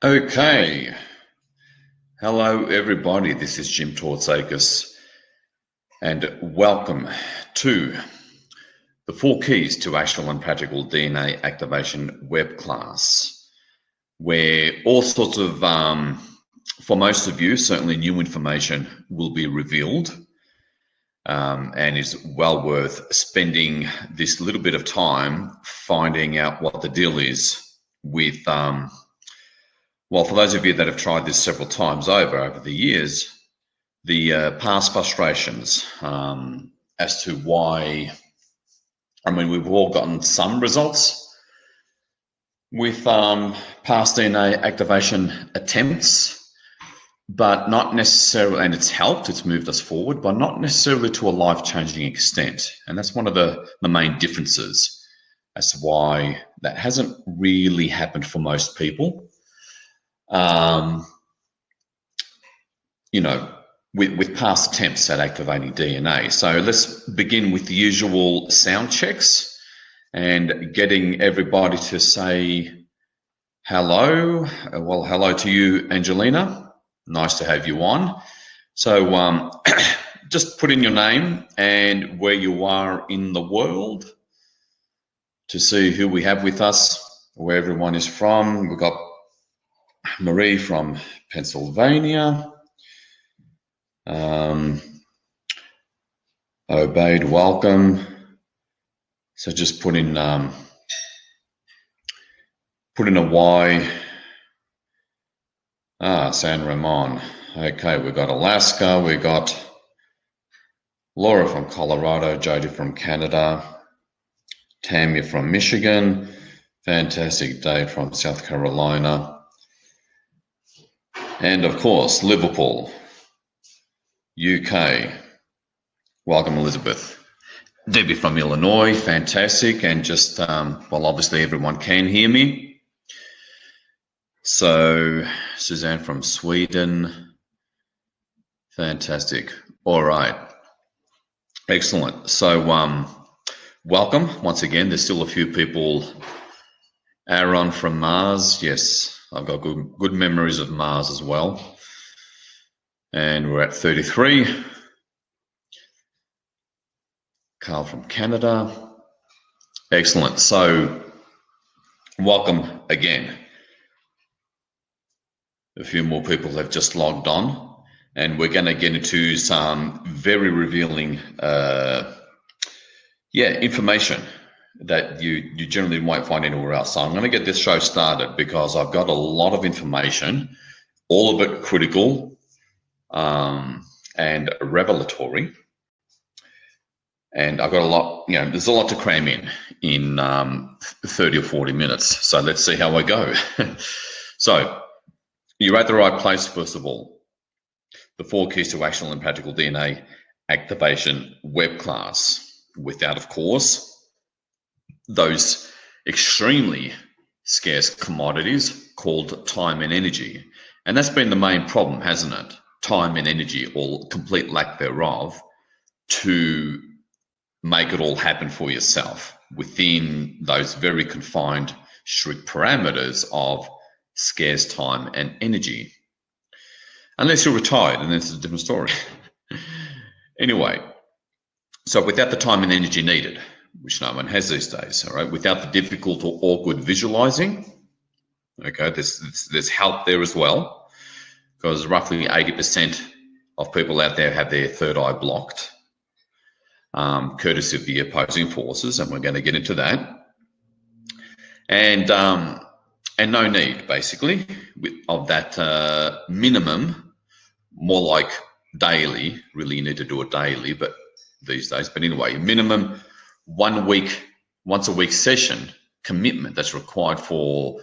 Okay, hello everybody. This is Jim Tourtsakis, and welcome to the 4 keys to actual and practical DNA activation web class, where all sorts of, for most of you, certainly new information will be revealed, and is well worth spending this little bit of time finding out what the deal is with. Well, for those of you that have tried this several times over the years, the past frustrations as to why, we've all gotten some results with past DNA activation attempts, but not necessarily, and it's helped, it's moved us forward, but not necessarily to a life-changing extent. And that's one of the main differences as to why that hasn't really happened for most people. With past attempts at activating DNA. So let's begin with the usual sound checks and getting everybody to say hello. Well, hello to you, Angelina. Nice to have you on. So just put in your name and where you are in the world to see who we have with us, where everyone is from. We've got Marie from Pennsylvania. Obeyed, welcome. So just put in a Y. San Ramon. Okay, we've got Alaska. We got Laura from Colorado, Jody from Canada, Tammy from Michigan. Fantastic. Dave from South Carolina. And of course, Liverpool, UK. Welcome, Elizabeth. Debbie from Illinois, fantastic. And just, well, obviously everyone can hear me. So, Suzanne from Sweden, fantastic. All right, excellent. So, welcome once again. There's still a few people. Aaron from Mars, yes, I've got good memories of Mars as well. And we're at 33. Carl from Canada. Excellent. So welcome again. A few more people have just logged on, and we're going to get into some very revealing information that you generally won't find anywhere else. So I'm going to get this show started because I've got a lot of information, all of it critical and revelatory. And I've got a lot, there's a lot to cram in 30 or 40 minutes. So let's see how I go. So you're at the right place, first of all. The 4 keys to actual and practical DNA activation web class, without, of course, those extremely scarce commodities called time and energy. And that's been the main problem, hasn't it? Time and energy, or complete lack thereof, to make it all happen for yourself within those very confined, strict parameters of scarce time and energy. Unless you're retired, and that's a different story. Anyway, so without the time and energy needed, which no one has these days, all right, without the difficult or awkward visualizing, okay, there's help there as well, because roughly 80% of people out there have their third eye blocked, courtesy of the opposing forces, and we're going to get into that. And no need, basically, of that minimum, more like daily. Really, you need to do it daily, but these days. But anyway, minimum once a week session commitment that's required for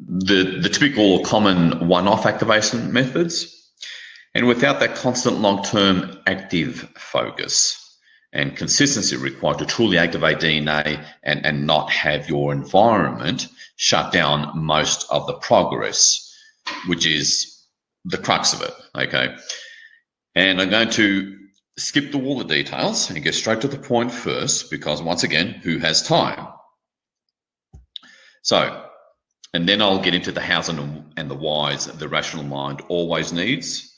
the typical or common one-off activation methods. And without that constant long-term active focus and consistency required to truly activate DNA and not have your environment shut down most of the progress, which is the crux of it, okay? And I'm going to skip through all the details and get straight to the point first, because once again, who has time? So And then I'll get into the hows and the whys the rational mind always needs,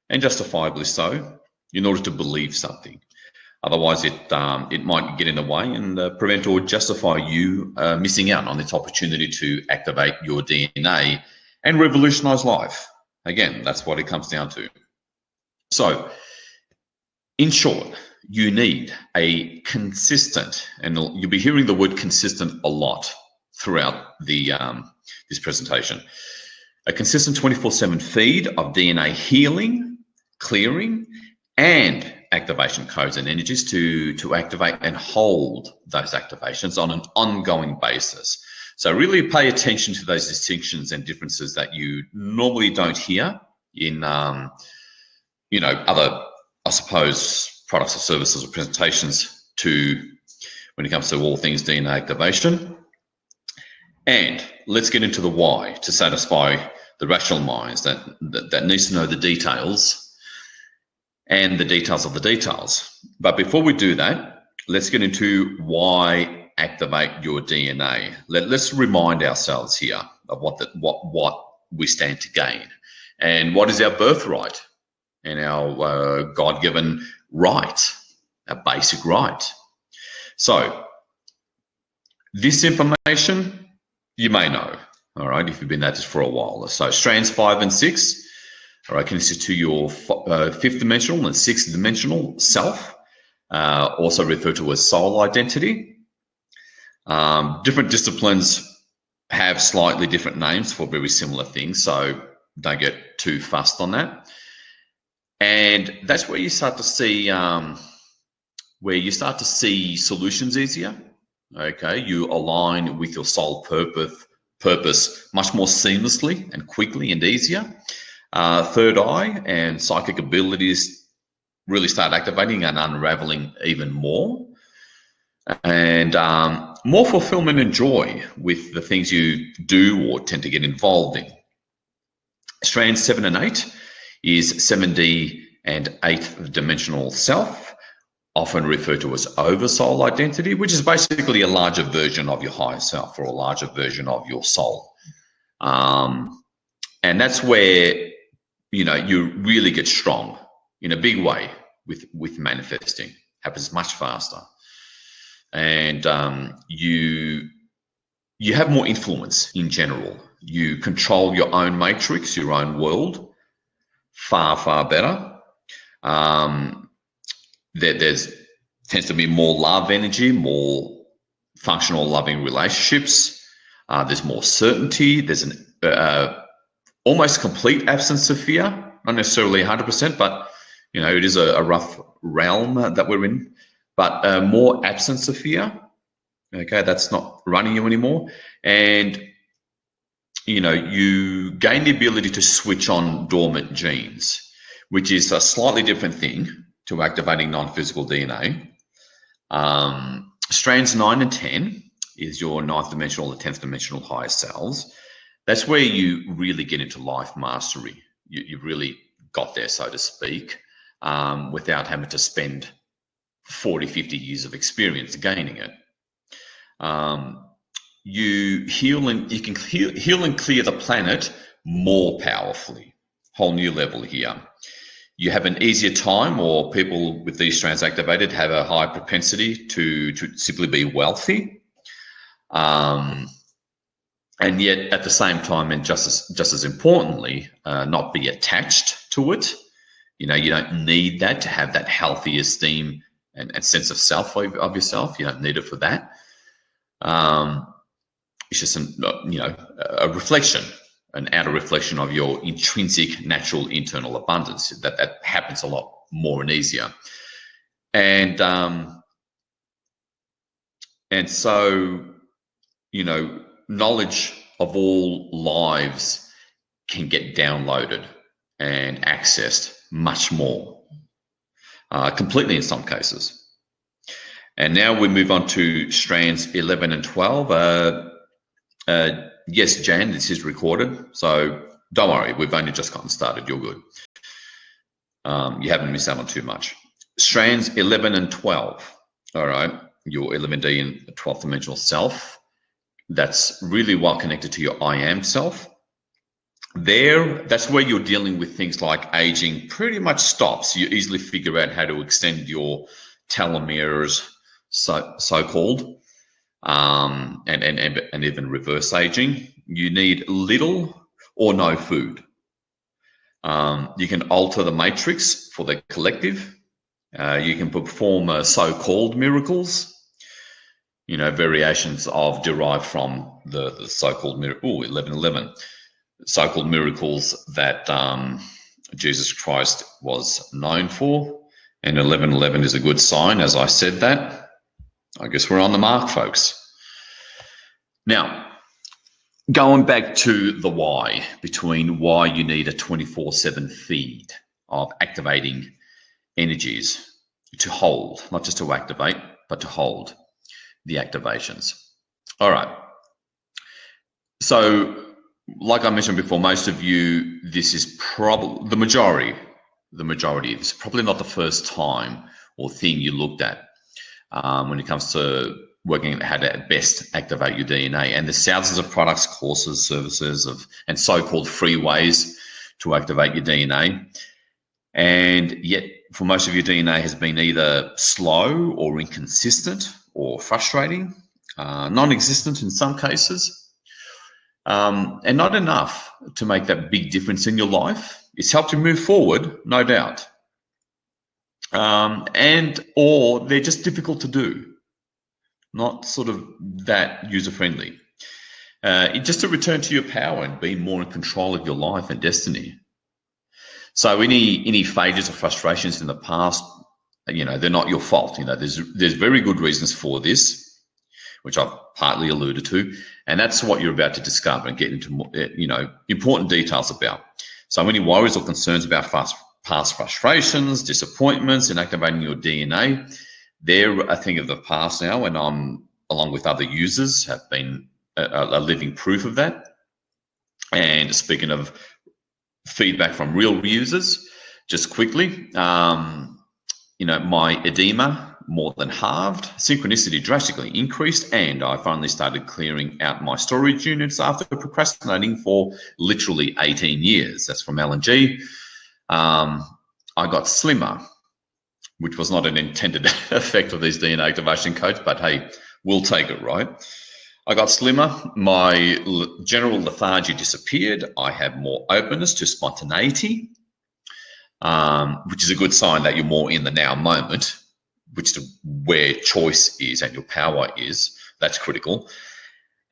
and justifiably so, in order to believe something. Otherwise, it might get in the way and prevent or justify you missing out on this opportunity to activate your DNA and revolutionize life. Again, that's what it comes down to. So, in short, you need a consistent, and you'll be hearing the word consistent a lot throughout this presentation, a consistent 24/7 feed of DNA healing, clearing, and activation codes and energies to activate and hold those activations on an ongoing basis. So really pay attention to those distinctions and differences that you normally don't hear in other, I suppose, products or services or presentations when it comes to all things DNA activation. And let's get into the why to satisfy the rational minds that needs to know the details and the details of the details. But before we do that, let's get into why activate your DNA. Let's remind ourselves here of what we stand to gain and what is our birthright and our God-given right, our basic right. So this information you may know, all right, if you've been at this for a while. So strands 5 and 6, all right, connected to your fifth dimensional and sixth dimensional self, also referred to as soul identity. Different disciplines have slightly different names for very similar things, so don't get too fussed on that. And that's where you start to see solutions easier. Okay, you align with your soul purpose much more seamlessly and quickly and easier. Third eye and psychic abilities really start activating and unraveling even more. And more fulfillment and joy with the things you do or tend to get involved in. Strands 7 and 8 is 7D and 8th dimensional self, often referred to as oversoul identity, which is basically a larger version of your higher self or a larger version of your soul. And that's where, you really get strong in a big way with manifesting. Happens much faster. And you have more influence in general. You control your own matrix, your own world, far, far better. There's tends to be more love energy, more functional loving relationships. There's more certainty. There's an almost complete absence of fear, not necessarily 100%, but it is a rough realm that we're in. But more absence of fear. Okay, that's not running you anymore, and you gain the ability to switch on dormant genes, which is a slightly different thing to activating non-physical DNA. Strands 9 and 10 is your 9th dimensional or 10th dimensional higher selves. That's where you really get into life mastery. You really got there, so to speak, without having to spend 40, 50 years of experience gaining it. You can heal and clear the planet more powerfully. Whole new level here. You have an easier time, or people with these strands activated have a high propensity to simply be wealthy. And yet at the same time, and just as importantly, not be attached to it. You don't need that to have that healthy esteem and sense of self of yourself. You don't need it for that. It's just a reflection, an outer reflection of your intrinsic natural internal abundance that happens a lot more and easier. And so, knowledge of all lives can get downloaded and accessed much more, completely in some cases. And now we move on to strands 11 and 12. Yes, Jan, this is recorded, so don't worry, we've only just gotten started. You're good. You haven't missed out on too much. Strands 11 and 12, all right, your 11D and 12th dimensional self, that's really well connected to your I am self. That's where you're dealing with things like aging pretty much stops. You easily figure out how to extend your telomeres, so-called, and even reverse aging. You need little or no food. You can alter the matrix for the collective. You can perform so-called miracles, variations of derived from the so-called miracle, 11:11, so-called miracles that Jesus Christ was known for. And 11:11 is a good sign. As I said that, I guess we're on the mark, folks. Now, going back to the why, between why you need a 24/7 feed of activating energies to hold, not just to activate, but to hold the activations. All right. So, like I mentioned before, most of you, this is probably the majority, this is probably not the first time or thing you looked at when it comes to working out how to best activate your DNA. And there's thousands of products, courses, services, and so-called free ways to activate your DNA. And yet, for most of your DNA has been either slow or inconsistent or frustrating, non-existent in some cases, and not enough to make that big difference in your life. It's helped you move forward, no doubt. Or they're just difficult to do, not sort of that user-friendly. Just to return to your power and be more in control of your life and destiny. So any failures or frustrations in the past, they're not your fault. There's very good reasons for this, which I've partly alluded to, and that's what you're about to discover and get into more, important details about. So any worries or concerns about past frustrations, disappointments in activating your DNA, they're a thing of the past now, and I'm, along with other users, have been a living proof of that. And speaking of feedback from real users, just quickly, my edema more than halved, synchronicity drastically increased, and I finally started clearing out my storage units after procrastinating for literally 18 years. That's from Alan G. I got slimmer, which was not an intended effect of these DNA activation codes, but hey, we'll take it, right? I got slimmer, my general lethargy disappeared, I have more openness to spontaneity, which is a good sign that you're more in the now moment, which is where choice is and your power is. That's critical.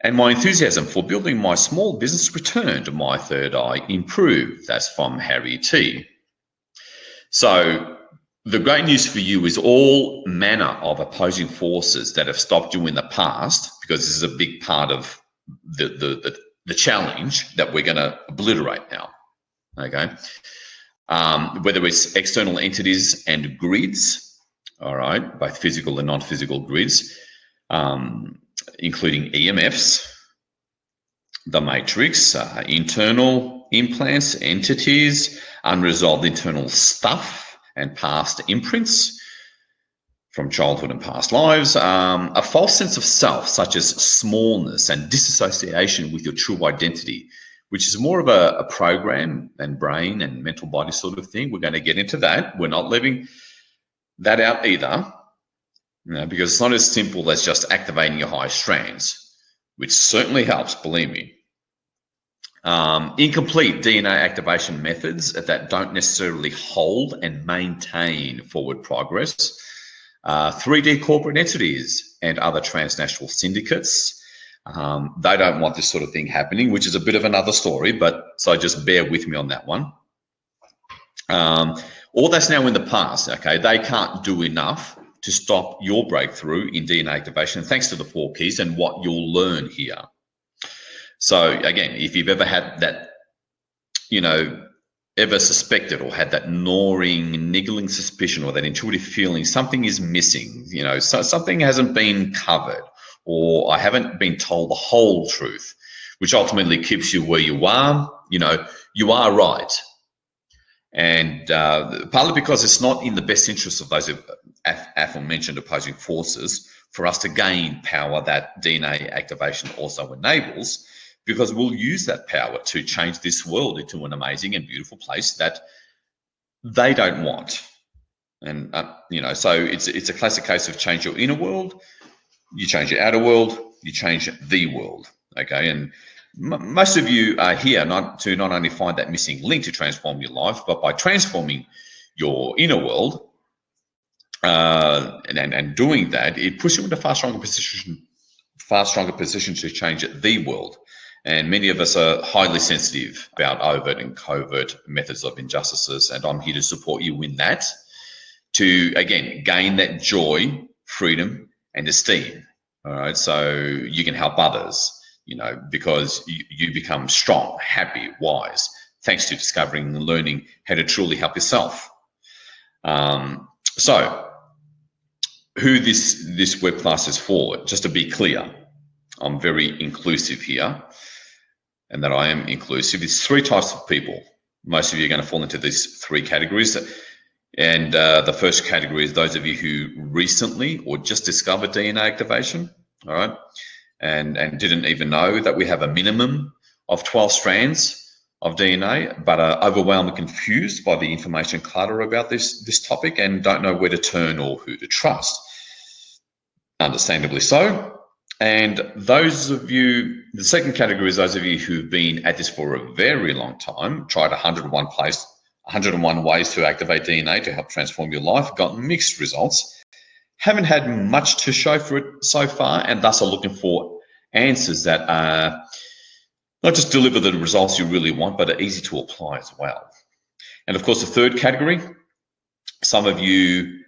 And my enthusiasm for building my small business returned, my third eye improved. That's from Harry T. So the great news for you is all manner of opposing forces that have stopped you in the past, because this is a big part of the challenge that we're going to obliterate now, okay? Whether it's external entities and grids, all right, both physical and non-physical grids, including EMFs, the matrix, internal implants, entities, unresolved internal stuff, and past imprints from childhood and past lives, a false sense of self, such as smallness and disassociation with your true identity, which is more of a program and brain and mental body sort of thing. We're going to get into that. We're not leaving that out either, because it's not as simple as just activating your high strands, which certainly helps, believe me. Incomplete DNA activation methods that don't necessarily hold and maintain forward progress. 3D corporate entities and other transnational syndicates. They don't want this sort of thing happening, which is a bit of another story, so just bear with me on that one. All that's now in the past, okay? They can't do enough to stop your breakthrough in DNA activation, thanks to the 4 keys and what you'll learn here. So again, if you've ever had that, ever suspected or had that gnawing, niggling suspicion or that intuitive feeling something is missing, so something hasn't been covered, or I haven't been told the whole truth, which ultimately keeps you where you are, you are right. And partly because it's not in the best interest of those aforementioned opposing forces for us to gain power that DNA activation also enables, because we'll use that power to change this world into an amazing and beautiful place that they don't want. And, so it's a classic case of change your inner world, you change your outer world, you change the world, okay? And most of you are here not only find that missing link to transform your life, but by transforming your inner world and doing that, it puts you into a far stronger position to change the world. And many of us are highly sensitive about overt and covert methods of injustices, and I'm here to support you in that, to, again, gain that joy, freedom, and esteem. All right, so you can help others, because you become strong, happy, wise, thanks to discovering and learning how to truly help yourself. So who this web class is for, just to be clear, I'm very inclusive here, and that I am inclusive. It's three types of people. Most of you are going to fall into these three categories. And the first category is those of you who recently or just discovered DNA activation, all right, and didn't even know that we have a minimum of 12 strands of DNA, but are overwhelmed and confused by the information clutter about this topic and don't know where to turn or who to trust. Understandably so. And those of you, the second category is those of you who've been at this for a very long time, tried 101 ways to activate DNA to help transform your life, got mixed results, haven't had much to show for it so far, and thus are looking for answers that not just deliver the results you really want, but are easy to apply as well. And of course, the third category, some of you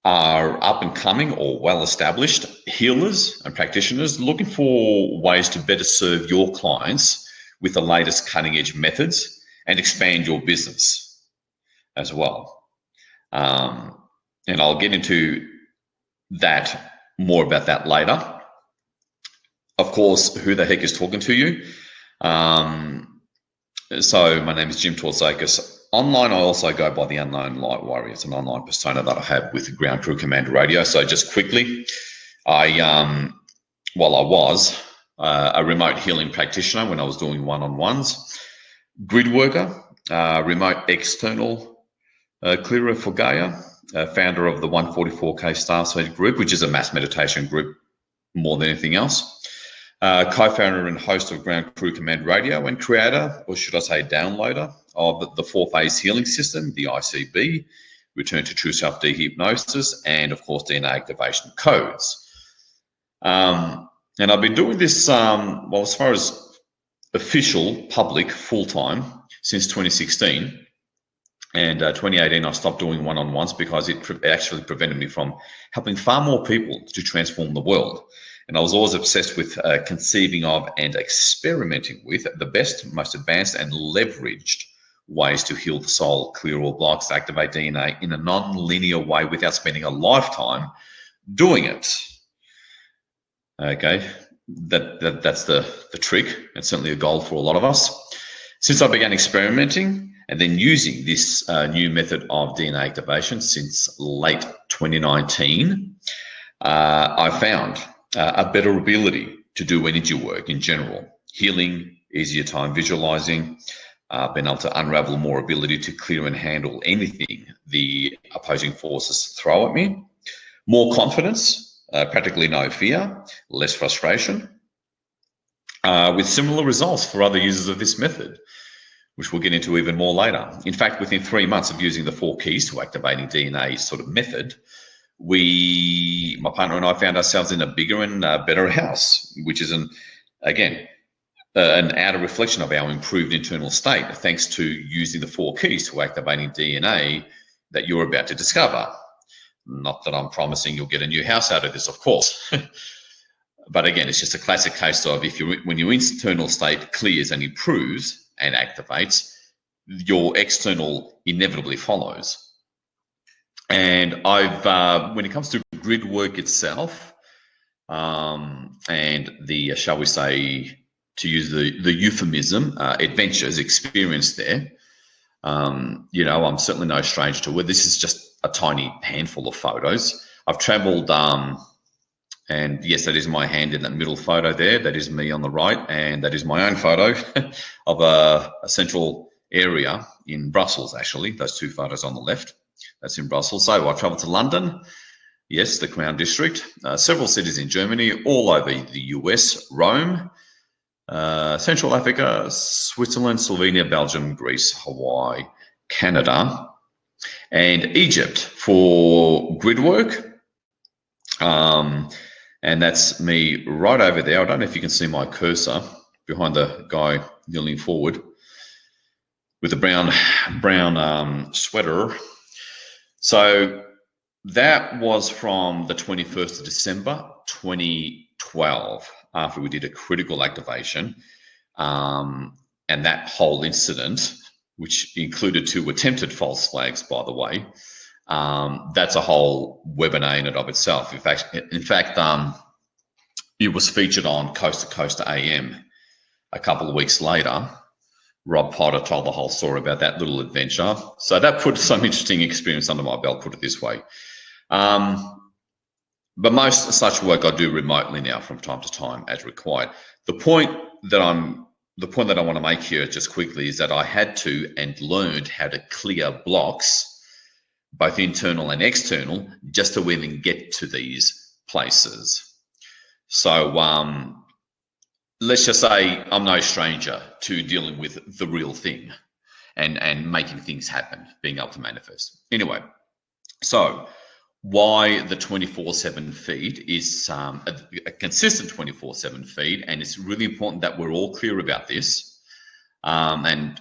are up and coming or well-established healers and practitioners looking for ways to better serve your clients with the latest cutting-edge methods and expand your business as well. And I'll get into that, more about that later. Of course, who the heck is talking to you? So my name is Jim Tourtsakis. Online, I also go by the Unknown Light Warrior. It's an online persona that I have with Ground Crew Commander Radio. So just quickly, I was a remote healing practitioner when I was doing one-on-ones, grid worker, remote external clearer for Gaia, founder of the 144K Starseed group, which is a mass meditation group more than anything else. Co-founder and host of Ground Crew Command Radio, and creator, or should I say downloader, of the 4-phase healing system, the ICB, Return to True Self Dehypnosis, and of course DNA activation codes. And I've been doing this, as far as official, public, full-time, since 2016. And 2018, I stopped doing one-on-ones because it actually prevented me from helping far more people to transform the world. And I was always obsessed with conceiving of and experimenting with the best, most advanced and leveraged ways to heal the soul, clear all blocks, activate DNA in a non-linear way without spending a lifetime doing it. Okay, that's the trick. It's certainly a goal for a lot of us. Since I began experimenting and then using this new method of DNA activation since late 2019, I found a better ability to do energy work in general, healing, easier time visualizing, been able to unravel more ability to clear and handle anything the opposing forces throw at me, more confidence, practically no fear, less frustration, with similar results for other users of this method, which we'll get into even more later. In fact, within 3 months of using the 4 keys to activating DNA sort of method, my partner and I found ourselves in a bigger and better house, which is an outer reflection of our improved internal state, thanks to using the 4 keys to activating DNA that you're about to discover. Not that I'm promising you'll get a new house out of this, of course. But again, it's just a classic case of when your internal state clears and improves and activates, your external inevitably follows. And when it comes to grid work itself, and the, shall we say, to use the euphemism, adventures experienced there, I'm certainly no stranger to it. This is just a tiny handful of photos. I've traveled And yes, that is my hand in that middle photo there. That is me on the right, and that is my own photo of a central area in Brussels, actually. Those two photos on the left, that's in Brussels. So I travelled to London, yes, the Crown District, several cities in Germany, all over the US, Rome, Central Africa, Switzerland, Slovenia, Belgium, Greece, Hawaii, Canada, and Egypt for grid work. And that's me right over there. I don't know if you can see my cursor behind the guy kneeling forward with the brown sweater. So that was from the 21st of December, 2012, after we did a critical activation. And that whole incident, which included 2 attempted false flags, by the way, that's a whole webinar in and of itself. In fact, it was featured on Coast to Coast AM a couple of weeks later. Rob Potter told the whole story about that little adventure. So that put some interesting experience under my belt, put it this way. But most such work I do remotely now from time to time as required. The point that I want to make here just quickly is that I had to and learned how to clear blocks, both internal and external, just to even get to these places. So let's just say I'm no stranger to dealing with the real thing and making things happen, being able to manifest. Anyway, so why the 24/7 feed is a consistent 24/7 feed, and it's really important that we're all clear about this. And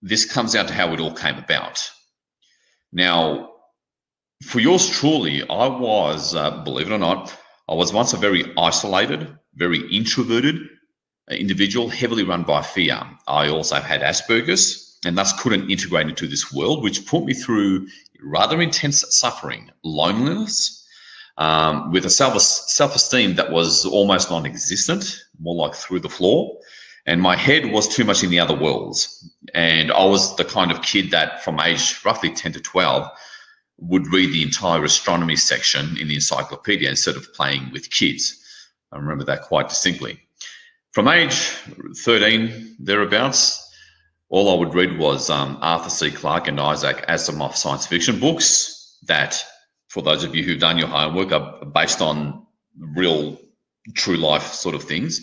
this comes down to how it all came about. Now, for yours truly, I was, believe it or not, I was once a very isolated, very introverted individual, heavily run by fear. I also had Asperger's and thus couldn't integrate into this world, which put me through rather intense suffering, loneliness, with a self-esteem that was almost non-existent, more like through the floor. And my head was too much in the other worlds. And I was the kind of kid that from age roughly 10 to 12 would read the entire astronomy section in the encyclopedia instead of playing with kids. I remember that quite distinctly. From age 13, thereabouts, all I would read was Arthur C. Clarke and Isaac Asimov science fiction books that, for those of you who've done your homework, are based on real, true life sort of things.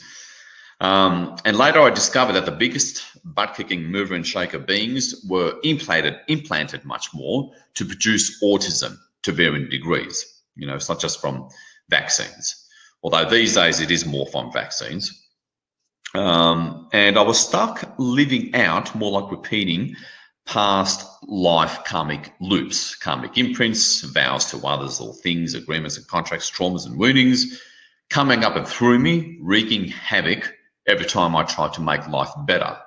And later I discovered that the biggest butt-kicking mover and shaker beings were implanted much more to produce autism to varying degrees. You know, it's not just from vaccines, although these days it is more from vaccines. And I was stuck living out, more like repeating, past life karmic loops, karmic imprints, vows to others or things, agreements and contracts, traumas and woundings, coming up and through me, wreaking havoc every time I tried to make life better,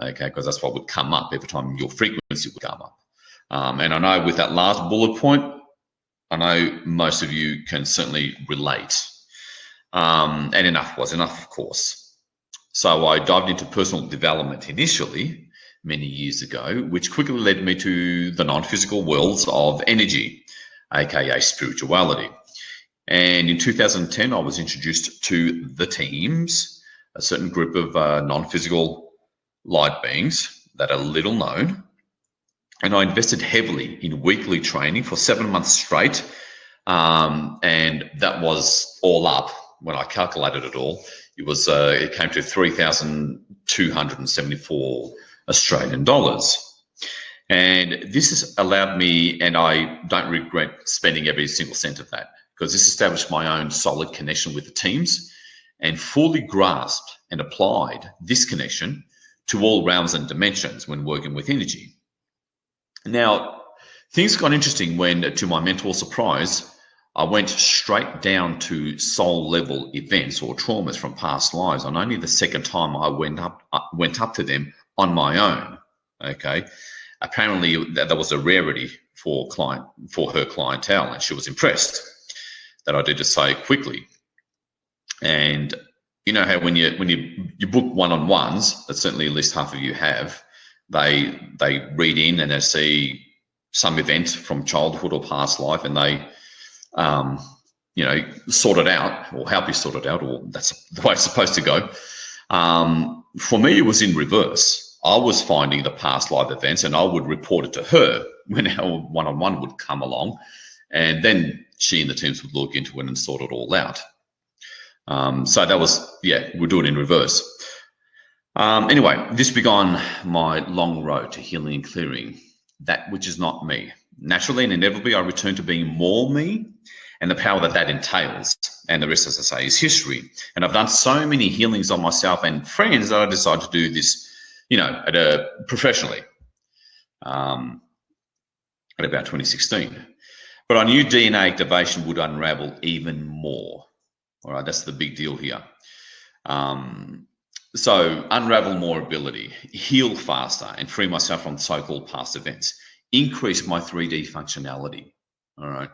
okay, because that's what would come up every time your frequency would come up. And I know with that last bullet point, I know most of you can certainly relate. And enough was enough, of course. So I dived into personal development initially, many years ago, which quickly led me to the non-physical worlds of energy, aka spirituality. And in 2010, I was introduced to the teams, a certain group of non-physical light beings that are little known. And I invested heavily in weekly training for 7 months straight. And that was all up, when I calculated it all, it came to 3,274 Australian dollars. And this has allowed me, and I don't regret spending every single cent of that, because this established my own solid connection with the teams and fully grasped and applied this connection to all realms and dimensions when working with energy. Now, things got interesting when, to my mentor's surprise, I went straight down to soul level events or traumas from past lives on only the second time I went up to them on my own. Okay, apparently that was a rarity for her clientele, and she was impressed that I did it so quickly. And you know how when you book one-on-ones, that certainly at least half of you have, they read in and they see some event from childhood or past life, and they sort it out or help you sort it out, or that's the way it's supposed to go. For me, it was in reverse. I was finding the past life events and I would report it to her when our one-on-one would come along, and then she and the teams would look into it and sort it all out. So that was, we'll do it in reverse. Anyway, this began my long road to healing and clearing that which is not me. Naturally and inevitably, I returned to being more me and the power that entails. And the rest, as I say, is history. And I've done so many healings on myself and friends that I decided to do this, professionally at about 2016. But I knew DNA activation would unravel even more. All right, that's the big deal here. So unravel more ability, heal faster, and free myself from so-called past events. Increase my 3D functionality, all right,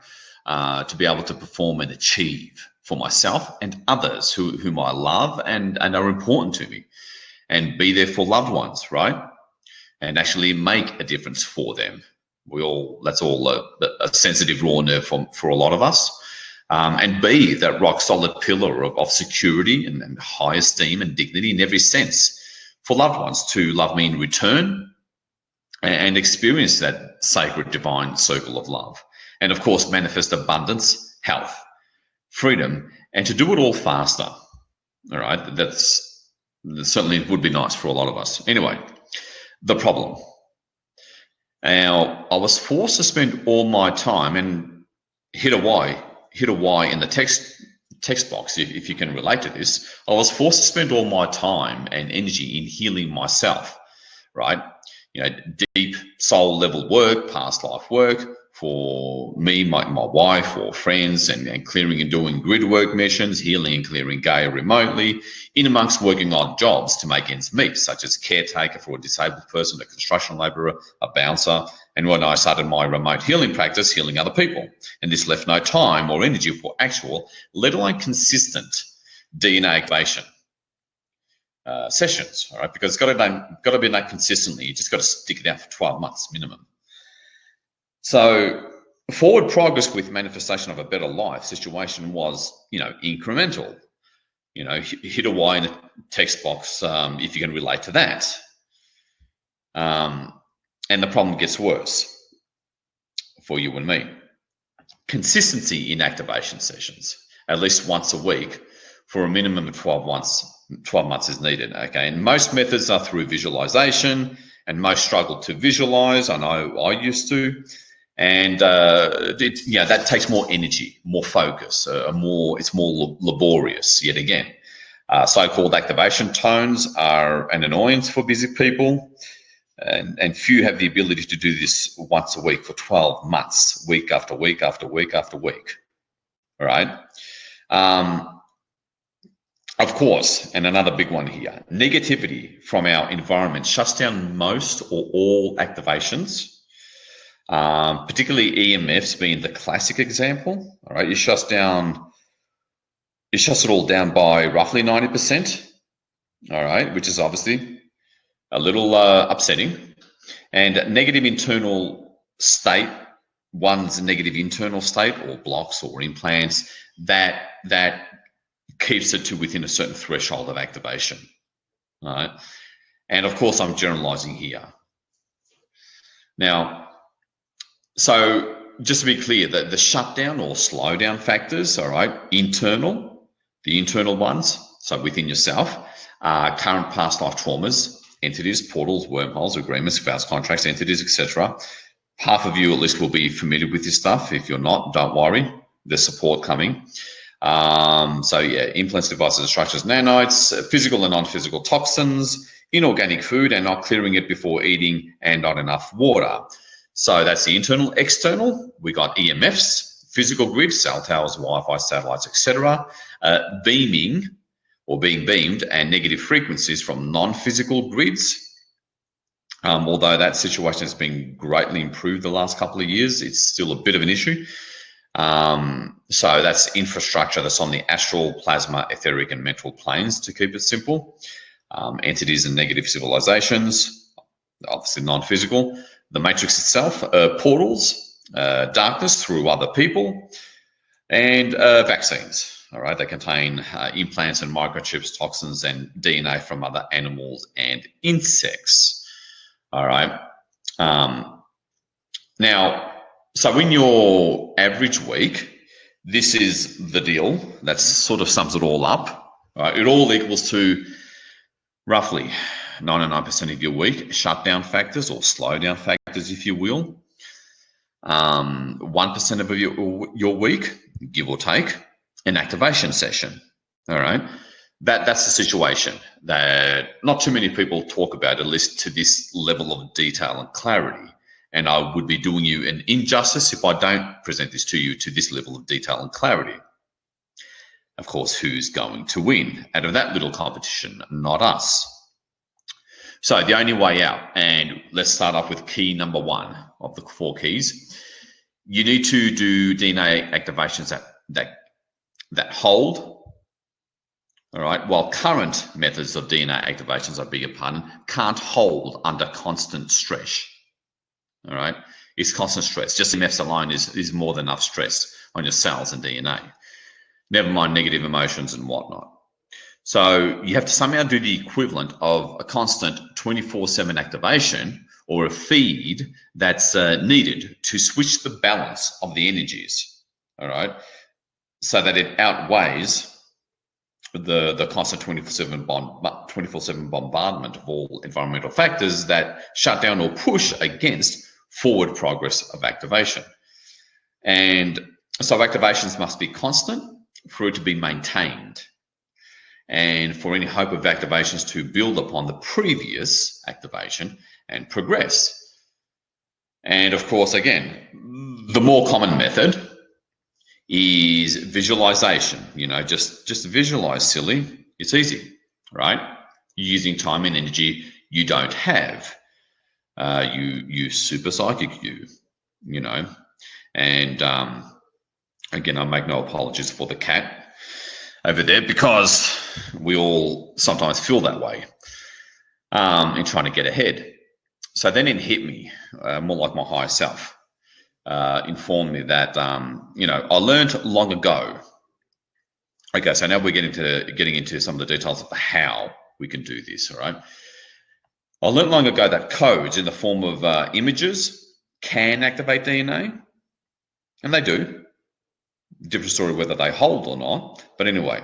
to be able to perform and achieve for myself and others whom I love and are important to me, and be there for loved ones, right? And actually make a difference for them. That's all a sensitive raw nerve for a lot of us. And be that rock solid pillar of security and high esteem and dignity in every sense for loved ones to love me in return and experience that sacred divine circle of love. And of course, manifest abundance, health, freedom, and to do it all faster. All right, that certainly would be nice for a lot of us. Anyway, the problem. Now, I was forced to spend all my time and hit a Y in the text box, if you can relate to this. I was forced to spend all my time and energy in healing myself, right? Deep soul level work, past life work for me, my wife, or friends, and clearing and doing grid work missions, healing and clearing Gaia remotely, in amongst working odd jobs to make ends meet, such as caretaker for a disabled person, a construction labourer, a bouncer. And when I started my remote healing practice, healing other people. And this left no time or energy for actual, let alone consistent DNA activation sessions, all right? Because it's got to be done consistently. You just got to stick it out for 12 months minimum. So forward progress with manifestation of a better life situation was, incremental. Hit a Y in the text box if you can relate to that. And the problem gets worse for you and me. Consistency in activation sessions, at least once a week for a minimum of 12 months is needed, okay? And most methods are through visualization, and most struggle to visualize. I know I used to. And that takes more energy, more focus, it's more laborious yet again. So-called activation tones are an annoyance for busy people. And few have the ability to do this once a week for 12 months, week after week after week after week. All right. Of course, and another big one here, negativity from our environment shuts down most or all activations, particularly EMFs being the classic example. All right. It shuts it all down by roughly 90%. All right. Which is obviously a little upsetting. And negative internal state, one's negative internal state or blocks or implants, that keeps it to within a certain threshold of activation. All right. And of course, I'm generalizing here. Now, so just to be clear, the shutdown or slowdown factors, all right, the internal ones, so within yourself, current past life traumas, entities, portals, wormholes, agreements, vows, contracts, entities, etc. Half of you at least will be familiar with this stuff. If you're not, don't worry. There's support coming. Implants, devices, and structures, nanites, physical and non-physical toxins, inorganic food, and not clearing it before eating, and not enough water. So that's the internal. External, we got EMFs, physical grid, cell towers, Wi-Fi, satellites, etc. Beaming, or being beamed, and negative frequencies from non-physical grids. Although that situation has been greatly improved the last couple of years, it's still a bit of an issue. So that's infrastructure that's on the astral, plasma, etheric, and mental planes, to keep it simple. Entities and negative civilizations, obviously non-physical. The matrix itself, portals, darkness through other people, And vaccines. All right, they contain implants and microchips, toxins, and DNA from other animals and insects. All right. Now, so in your average week, this is the deal. That sort of sums it all up. All right, it all equals to roughly 99% of your week shutdown factors or slowdown factors, if you will. 1% of your week, give or take, an activation session. All right. That's the situation that not too many people talk about, at least to this level of detail and clarity. And I would be doing you an injustice if I don't present this to you to this level of detail and clarity. Of course, who's going to win out of that little competition? Not us. So the only way out, and let's start off with key number 1 of the 4 keys. You need to do DNA activations that hold, all right, while current methods of DNA activations, I beg your pardon, can't hold under constant stress. All right, it's constant stress. Just EMFs alone is more than enough stress on your cells and DNA. Never mind negative emotions and whatnot. So you have to somehow do the equivalent of a constant 24/7 activation or a feed that's needed to switch the balance of the energies, all right, so that it outweighs the constant 24/7 bombardment of all environmental factors that shut down or push against forward progress of activation. And so activations must be constant for it to be maintained, and for any hope of activations to build upon the previous activation and progress. And of course, again, the more common method is visualization. You know, just visualize, silly. It's easy, right? You're using time and energy you don't have. You super psychic, you know. And again, I make no apologies for the cat over there, because we all sometimes feel that way in trying to get ahead. So then it hit me, more like my higher self, informed me that, I learned long ago. Okay, so now we're getting into some of the details of how we can do this, all right? I learned long ago that codes in the form of images can activate DNA, and they do. Different story whether they hold or not, but anyway.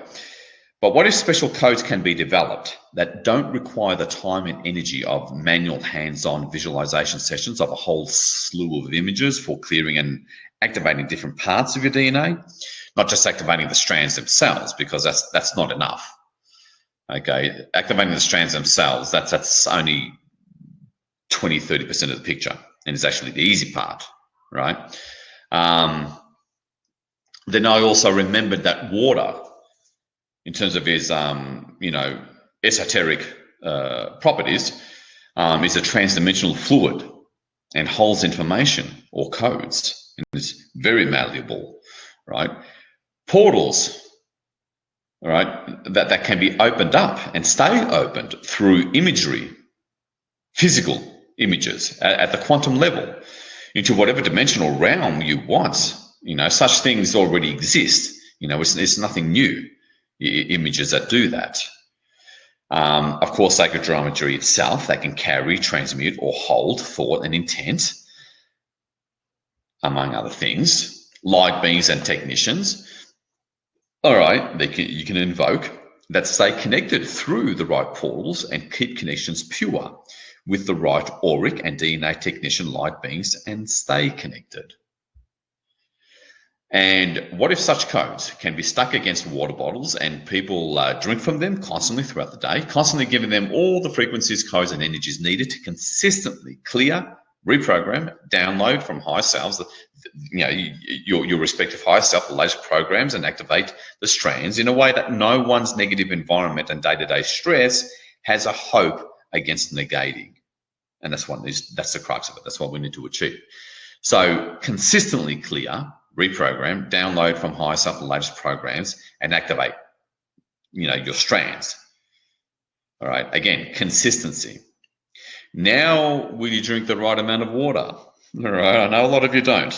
But what if special codes can be developed that don't require the time and energy of manual hands-on visualization sessions of a whole slew of images for clearing and activating different parts of your DNA, not just activating the strands themselves, because that's not enough. Okay, activating the strands themselves, that's only 20-30% of the picture, and it's actually the easy part, right? Then I also remembered that water, in terms of its, esoteric properties, is a transdimensional fluid and holds information or codes, and it's very malleable, right? Portals, all right, that can be opened up and stay opened through imagery, physical images at the quantum level into whatever dimensional realm you want. Such things already exist. It's nothing new. Images that do that. Of course, sacred geometry itself, that can carry, transmute, or hold thought and intent, among other things. Light beings and technicians, all right, you can invoke that stay connected through the right portals and keep connections pure with the right auric and DNA technician light beings and stay connected. And what if such codes can be stuck against water bottles and people drink from them constantly throughout the day, constantly giving them all the frequencies, codes, and energies needed to consistently clear, reprogram, download from higher selves, your respective higher self, the latest programs, and activate the strands in a way that no one's negative environment and day-to-day stress has a hope against negating. And that's the crux of it. That's what we need to achieve. So consistently clear, reprogram, download from higher self the latest programs, and activate, your strands. All right. Again, consistency. Now, will you drink the right amount of water? All right. I know a lot of you don't.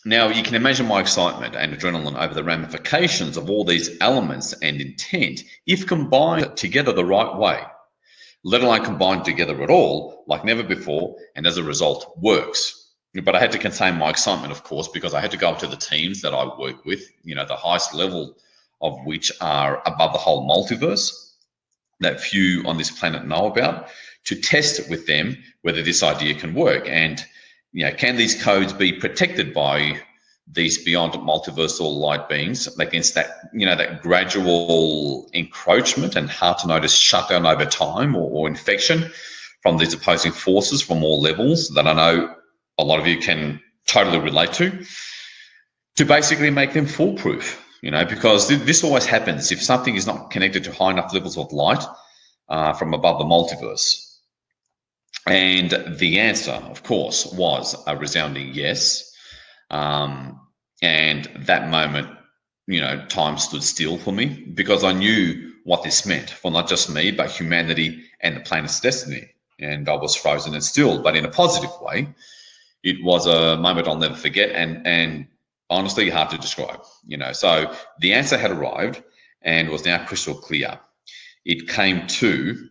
Now, you can imagine my excitement and adrenaline over the ramifications of all these elements and intent if combined together the right way, let alone combined together at all, like never before, and as a result, works. But I had to contain my excitement, of course, because I had to go up to the teams that I work with, the highest level of which are above the whole multiverse that few on this planet know about, to test with them whether this idea can work. And can these codes be protected by these beyond multiversal light beings against that, that gradual encroachment and hard to notice shutdown over time or infection from these opposing forces from all levels that I know a lot of you can totally relate to basically make them foolproof, because this always happens if something is not connected to high enough levels of light from above the multiverse. And the answer, of course, was a resounding yes. And that moment, time stood still for me because I knew what this meant for not just me, but humanity and the planet's destiny. And I was frozen and still, but in a positive way. It was a moment I'll never forget and honestly hard to describe. So the answer had arrived and was now crystal clear. It came to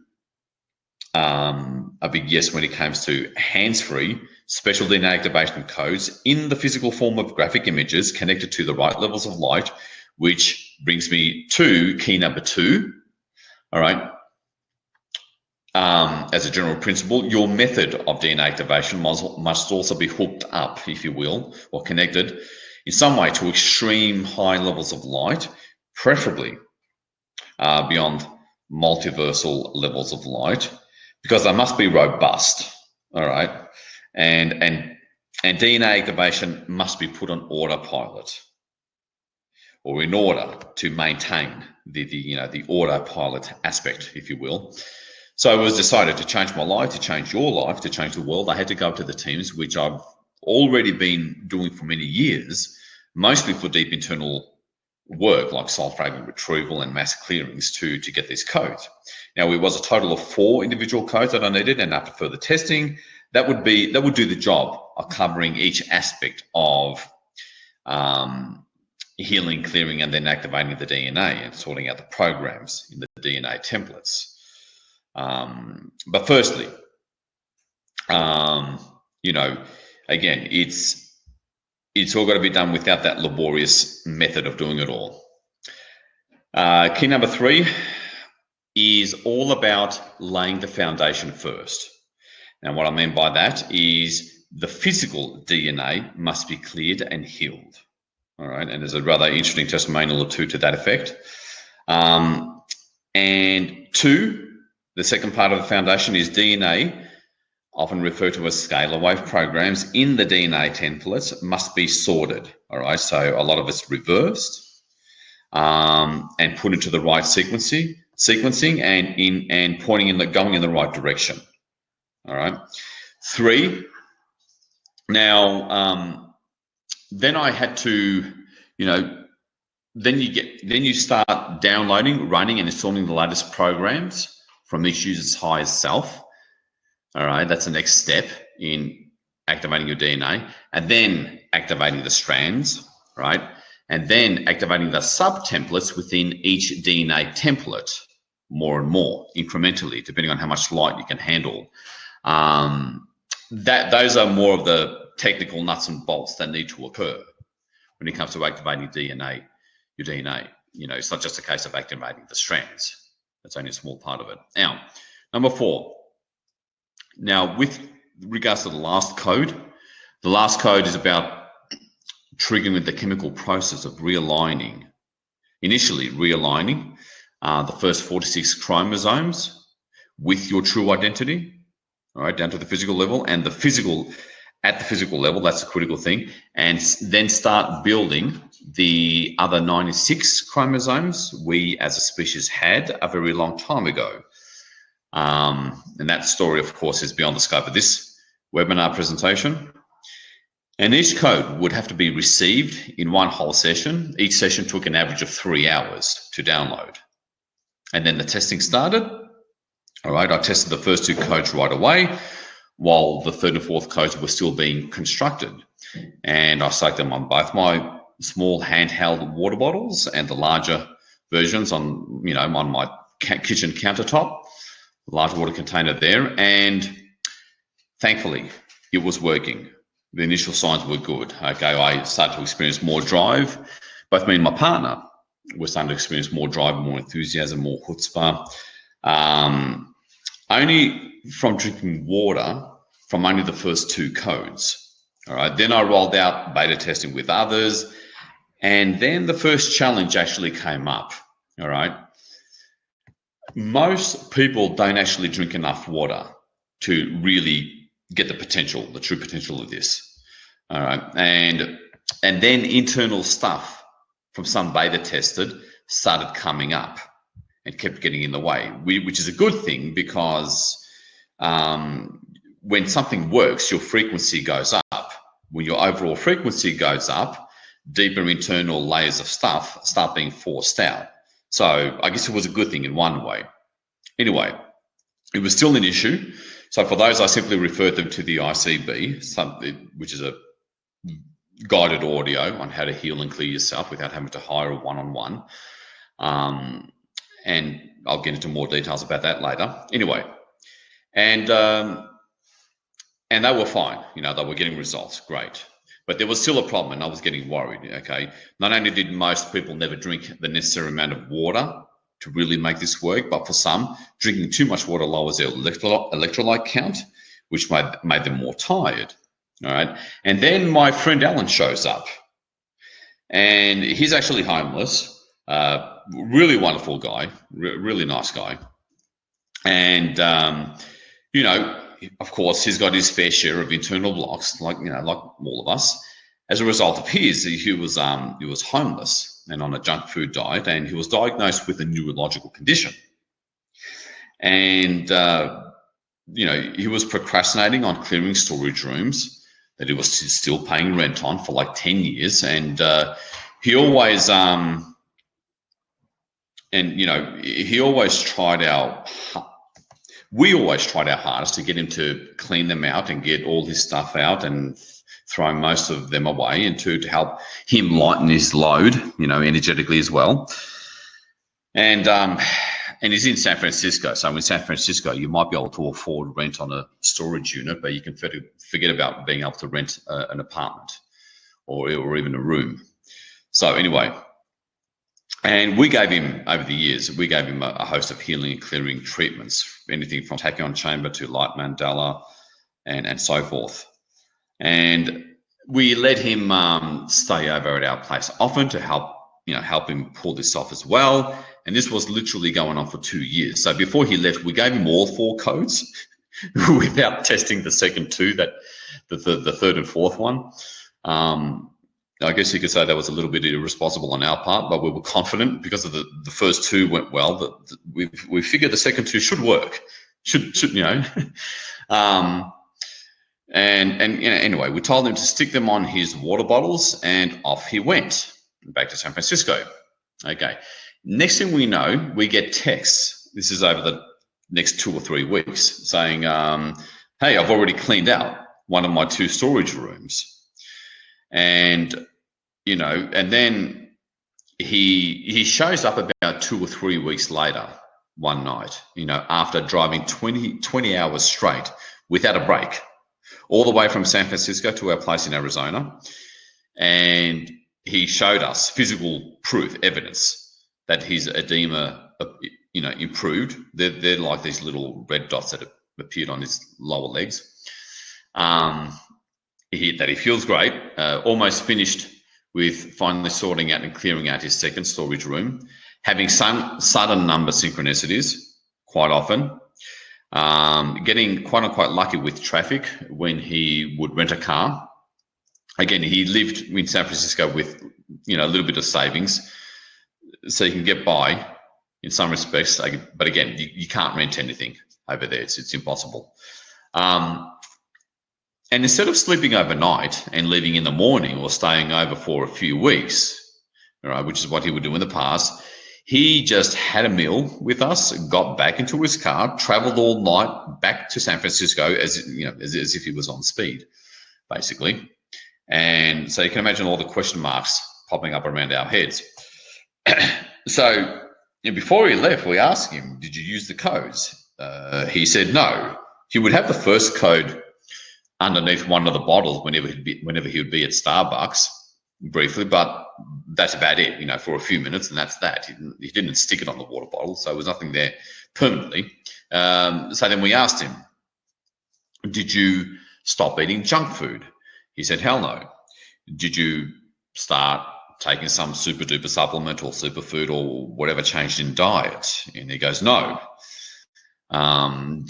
a big yes when it comes to hands-free special DNA activation codes in the physical form of graphic images connected to the right levels of light, which brings me to key number 2. All right. As a general principle, your method of DNA activation must also be hooked up, if you will, or connected in some way to extreme high levels of light, preferably beyond multiversal levels of light, because they must be robust. All right, and DNA activation must be put on autopilot, or in order to maintain the autopilot aspect, if you will. So it was decided to change my life, to change your life, to change the world. I had to go to the teams, which I've already been doing for many years, mostly for deep internal work like soul fragment retrieval and mass clearings to get these codes. Now, it was a total of 4 individual codes that I needed, and after further testing, that would do the job of covering each aspect of healing, clearing, and then activating the DNA and sorting out the programs in the DNA templates. But firstly, again, it's all got to be done without that laborious method of doing it all. Key number 3 is all about laying the foundation first. Now, what I mean by that is the physical DNA must be cleared and healed. All right, and there's a rather interesting testimonial or two to that effect. And 2, the second part of the foundation is DNA, often referred to as scalar wave programs in the DNA templates, must be sorted. All right, so a lot of it's reversed and put into the right sequencing and going in the right direction. All right. 3. Now, then I had to, then you start downloading, running, and installing the latest programs from each user's highest self. All right, that's the next step in activating your DNA, and then activating the strands, right? And then activating the sub-templates within each DNA template more and more incrementally, depending on how much light you can handle. Those are more of the technical nuts and bolts that need to occur when it comes to activating your DNA. It's not just a case of activating the strands. That's only a small part of it. Now, number 4. Now, with regards to the last code is about triggering the chemical process of initially realigning the first 46 chromosomes with your true identity, all right, down to the physical level, and at the physical level, that's a critical thing, and then start building the other 96 chromosomes we as a species had a very long time ago. And that story, of course, is beyond the scope of this webinar presentation. And each code would have to be received in one whole session. Each session took an average of 3 hours to download. And then the testing started. All right, I tested the first 2 codes right away. while the third and fourth codes were still being constructed. And I soaked them on both my small handheld water bottles and the larger versions on, on my kitchen countertop, large water container there. And thankfully, it was working. The initial signs were good. Okay, I started to experience more drive. Both me and my partner were starting to experience more drive, more enthusiasm, more chutzpah. Only from drinking water from only the first 2 codes. All right. Then I rolled out beta testing with others. And then the first challenge actually came up. All right. Most people don't actually drink enough water to really get the potential, the true potential of this. All right. And then internal stuff from some beta tested started coming up and kept getting in the way, which is a good thing because when something works, your frequency goes up. When your overall frequency goes up, deeper internal layers of stuff start being forced out. So I guess it was a good thing in one way. Anyway, it was still an issue. So for those, I simply referred them to the ICB, which is a guided audio on how to heal and clear yourself without having to hire a one-on-one. And I'll get into more details about that later. Anyway, and they were fine. They were getting results, great. But there was still a problem, and I was getting worried, okay? Not only did most people never drink the necessary amount of water to really make this work, but for some, drinking too much water lowers their electrolyte count, which made them more tired, all right? And then my friend Alan shows up, and he's actually homeless, really wonderful guy, really nice guy. And, of course, he's got his fair share of internal blocks, like all of us. As a result of he was homeless and on a junk food diet, and he was diagnosed with a neurological condition. And he was procrastinating on clearing storage rooms that he was still paying rent on for like 10 years, and he always we always tried our hardest to get him to clean them out and get all his stuff out and throw most of them away, and to help him lighten his load, energetically as well. And he's in San Francisco. So in San Francisco, you might be able to afford rent on a storage unit, but you can forget about being able to rent an apartment or even a room. So anyway, and we gave him, over the years, a host of healing and clearing treatments, anything from tachyon chamber to light mandala and so forth. And we let him stay over at our place often to help him pull this off as well. And this was literally going on for 2 years. So before he left, we gave him all 4 codes without testing the second 2, the third and fourth one. I guess you could say that was a little bit irresponsible on our part, but we were confident because of the first 2 went well that we figured the second 2 should work. Anyway, we told him to stick them on his water bottles, and off he went back to San Francisco. Okay. Next thing we know, we get texts. This is over the next 2 or 3 weeks saying, hey, I've already cleaned out one of my 2 storage rooms. And, and then he shows up about 2 or 3 weeks later one night, after driving 20 hours straight without a break, all the way from San Francisco to our place in Arizona. And he showed us physical proof, evidence that his edema, improved. They're like these little red dots that have appeared on his lower legs. That he feels great, almost finished with finally sorting out and clearing out his second storage room, having some sudden number synchronicities quite often, getting quite unquite lucky with traffic when he would rent a car. Again, he lived in San Francisco with, a little bit of savings, so he can get by in some respects. But again, you can't rent anything over there. It's impossible. And instead of sleeping overnight and leaving in the morning or staying over for a few weeks, right, which is what he would do in the past, He just had a meal with us, got back into his car, traveled all night back to San Francisco as if he was on speed, basically. And so you can imagine all the question marks popping up around our heads. So before he left, we asked him, "Did you use the codes?" He said no. He would have the first code underneath one of the bottles whenever he would be at Starbucks briefly, but that's about it, for a few minutes, and that's that. He didn't stick it on the water bottle, so there was nothing there permanently. So then we asked him, "Did you stop eating junk food?" He said, "Hell no." "Did you start taking some super duper supplement or superfood or whatever changed in diet?" And he goes, "No."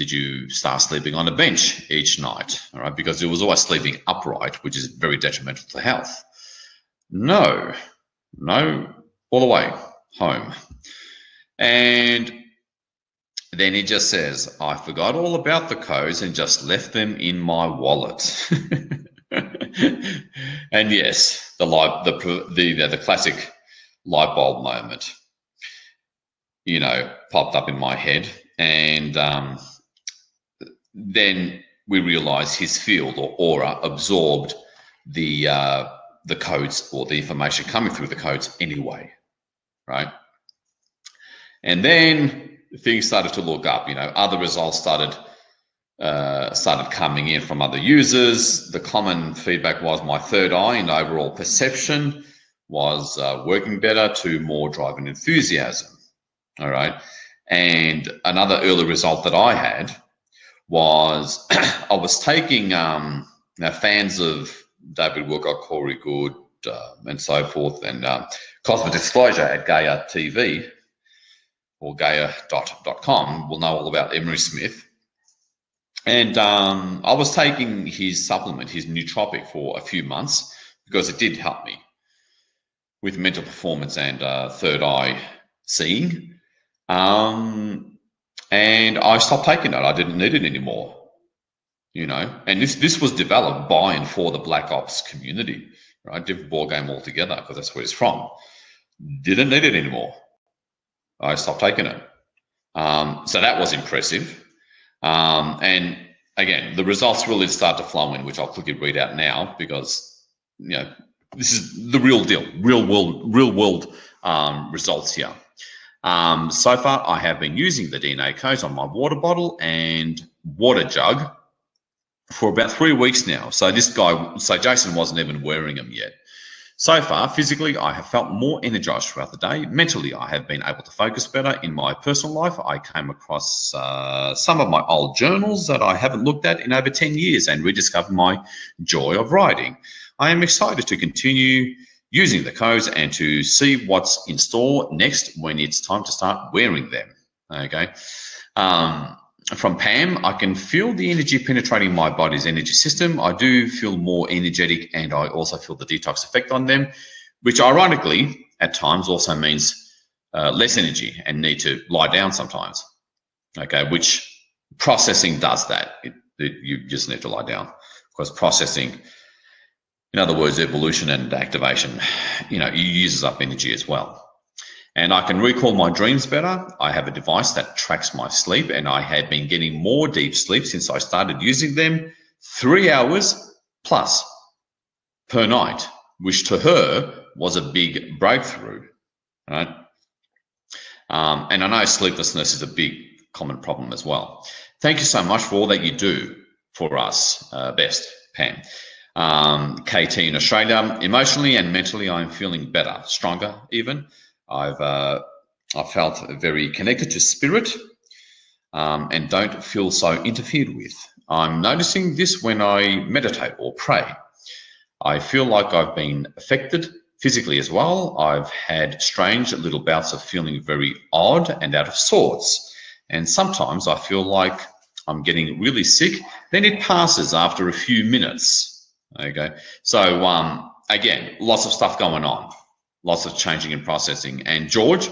"Did you start sleeping on a bench each night?" All right, because he was always sleeping upright, which is very detrimental to health. No, all the way home. And then he just says, "I forgot all about the codes and just left them in my wallet." And yes, the classic light bulb moment, popped up in my head. And then we realized his field or aura absorbed the codes or the information coming through the codes anyway, right? And then things started to look up. Other results started coming in from other users. The common feedback was my third eye and overall perception was working better, to more drive and enthusiasm. All right. And another early result that I had was I was taking fans of David Wilcock, Corey Good, and so forth, and Cosmic Disclosure at Gaia TV or Gaia.com will know all about Emery Smith. And I was taking his supplement, his nootropic, for a few months because it did help me with mental performance and third eye seeing. And I stopped taking it. I didn't need it anymore, And this was developed by and for the Black Ops community, right? Different ball game altogether, because that's where it's from. Didn't need it anymore. I stopped taking it. So that was impressive. And again, the results really start to flow in, which I'll quickly read out now, because this is the real deal, real world results here. So far, I have been using the DNA codes on my water bottle and water jug for about 3 weeks now. So Jason wasn't even wearing them yet. So far, physically, I have felt more energized throughout the day. Mentally, I have been able to focus better. In my personal life, I came across some of my old journals that I haven't looked at in over 10 years and rediscovered my joy of writing. I am excited to continue using the codes and to see what's in store next when it's time to start wearing them. Okay. From Pam, I can feel the energy penetrating my body's energy system. I do feel more energetic, and I also feel the detox effect on them, which ironically at times also means less energy and need to lie down sometimes. Okay, which processing does that. You just need to lie down, because processing, in other words, evolution and activation, it uses up energy as well. And I can recall my dreams better. I have a device that tracks my sleep, and I have been getting more deep sleep since I started using them, 3 hours plus per night, which to her was a big breakthrough, right? And I know sleeplessness is a big common problem as well. Thank you so much for all that you do for us. Best, Pam. KT in Australia. Emotionally and mentally, I'm feeling better, stronger even. I felt very connected to spirit and don't feel so interfered with. I'm noticing this when I meditate or pray. I feel like I've been affected physically as well. I've had strange little bouts of feeling very odd and out of sorts. And sometimes I feel like I'm getting really sick. Then it passes after a few minutes. Okay. So again, lots of stuff going on. Lots of changing and processing. And George,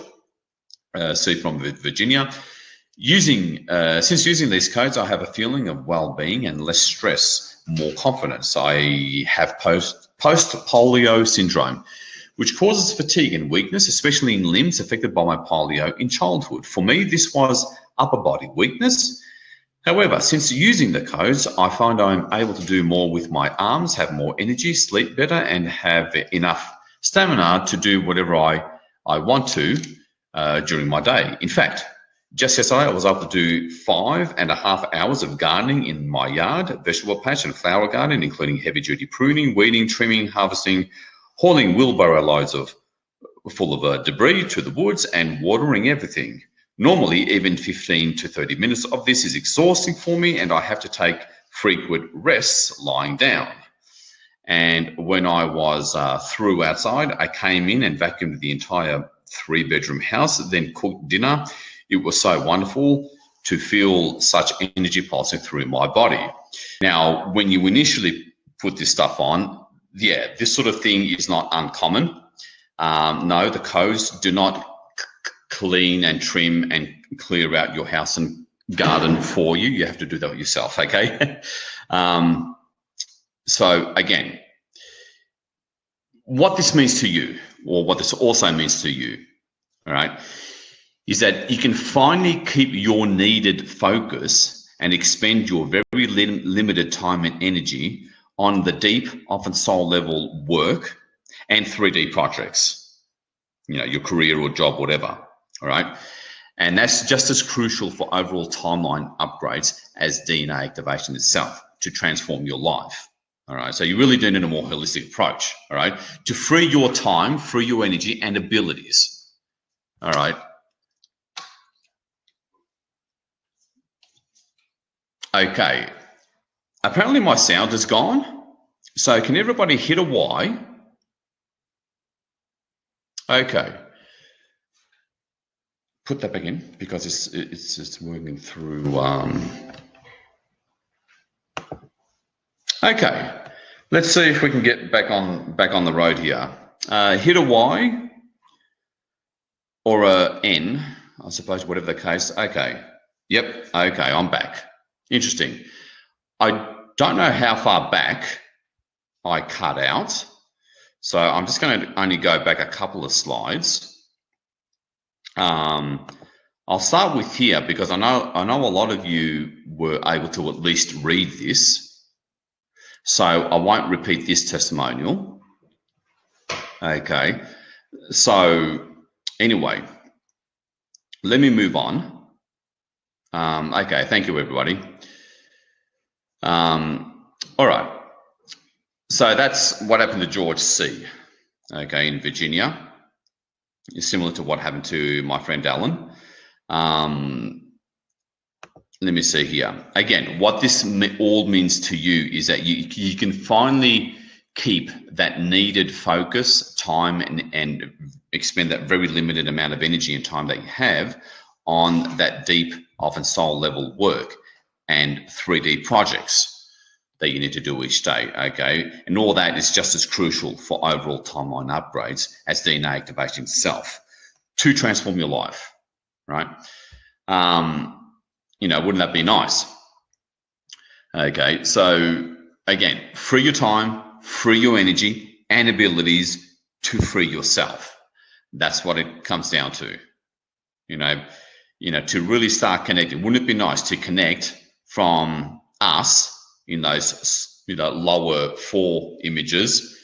C from Virginia, since using these codes, I have a feeling of well-being and less stress, more confidence. I have post-polio syndrome, which causes fatigue and weakness, especially in limbs affected by my polio in childhood. For me, this was upper body weakness. However, since using the codes, I find I'm able to do more with my arms, have more energy, sleep better, and have enough stamina to do whatever I want to during my day. In fact, just yesterday, I was able to do 5.5 hours of gardening in my yard, vegetable patch and flower garden, including heavy-duty pruning, weeding, trimming, harvesting, hauling wheelbarrow loads full of debris to the woods, and watering everything. Normally, even 15 to 30 minutes of this is exhausting for me, and I have to take frequent rests lying down. And when I was through outside, I came in and vacuumed the entire 3-bedroom house, then cooked dinner. It was so wonderful to feel such energy pulsing through my body. Now, when you initially put this stuff on, yeah, this sort of thing is not uncommon. No, the codes do not clean and trim and clear out your house and garden for you. You have to do that yourself, okay? So again, what this means to you, or what this also means to you, all right, is that you can finally keep your needed focus and expend your very limited time and energy on the deep, often soul level work and 3D projects, you know, your career or job, whatever, all right? And that's just as crucial for overall timeline upgrades as DNA activation itself to transform your life, all right? So you really do need a more holistic approach, all right, to free your time, free your energy and abilities, all right? Okay, apparently my sound is gone. So can everybody hit a Y? Okay. Put that back in because it's just working through. Okay, let's see if we can get back on the road here. Hit a Y or a N, I suppose, whatever the case. Okay. Yep. Okay, I'm back. Interesting. I don't know how far back I cut out, so I'm just going to only go back a couple of slides. I'll start with here because I know a lot of you were able to at least read this, so I won't repeat this testimonial. Okay, so anyway, let me move on. Okay, thank you, everybody. All right, so that's what happened to George C. Okay, in Virginia. It's similar to what happened to my friend Alan. Let me see here. Again, what this all means to you is that you can finally keep that needed focus, time, and expend that very limited amount of energy and time that you have on that deep, often soul level work and 3D projects that you need to do each day, okay? And all that is just as crucial for overall timeline upgrades as DNA activation itself to transform your life, right? You know, wouldn't that be nice? Okay, so again, free your time, free your energy and abilities to free yourself. That's what it comes down to, you know, to really start connecting. Wouldn't it be nice to connect from us in those, lower 4 images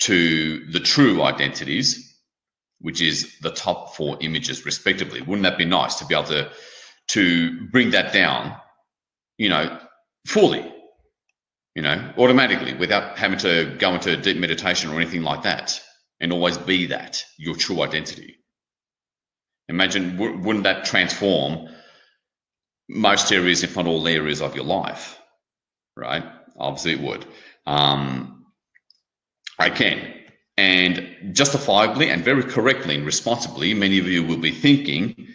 to the true identities, which is the top 4 images respectively? Wouldn't that be nice to be able to bring that down, fully, automatically without having to go into deep meditation or anything like that, and always be that, your true identity? Imagine, wouldn't that transform most areas, if not all areas of your life? Right? Obviously it would. I can. And justifiably and very correctly and responsibly, many of you will be thinking,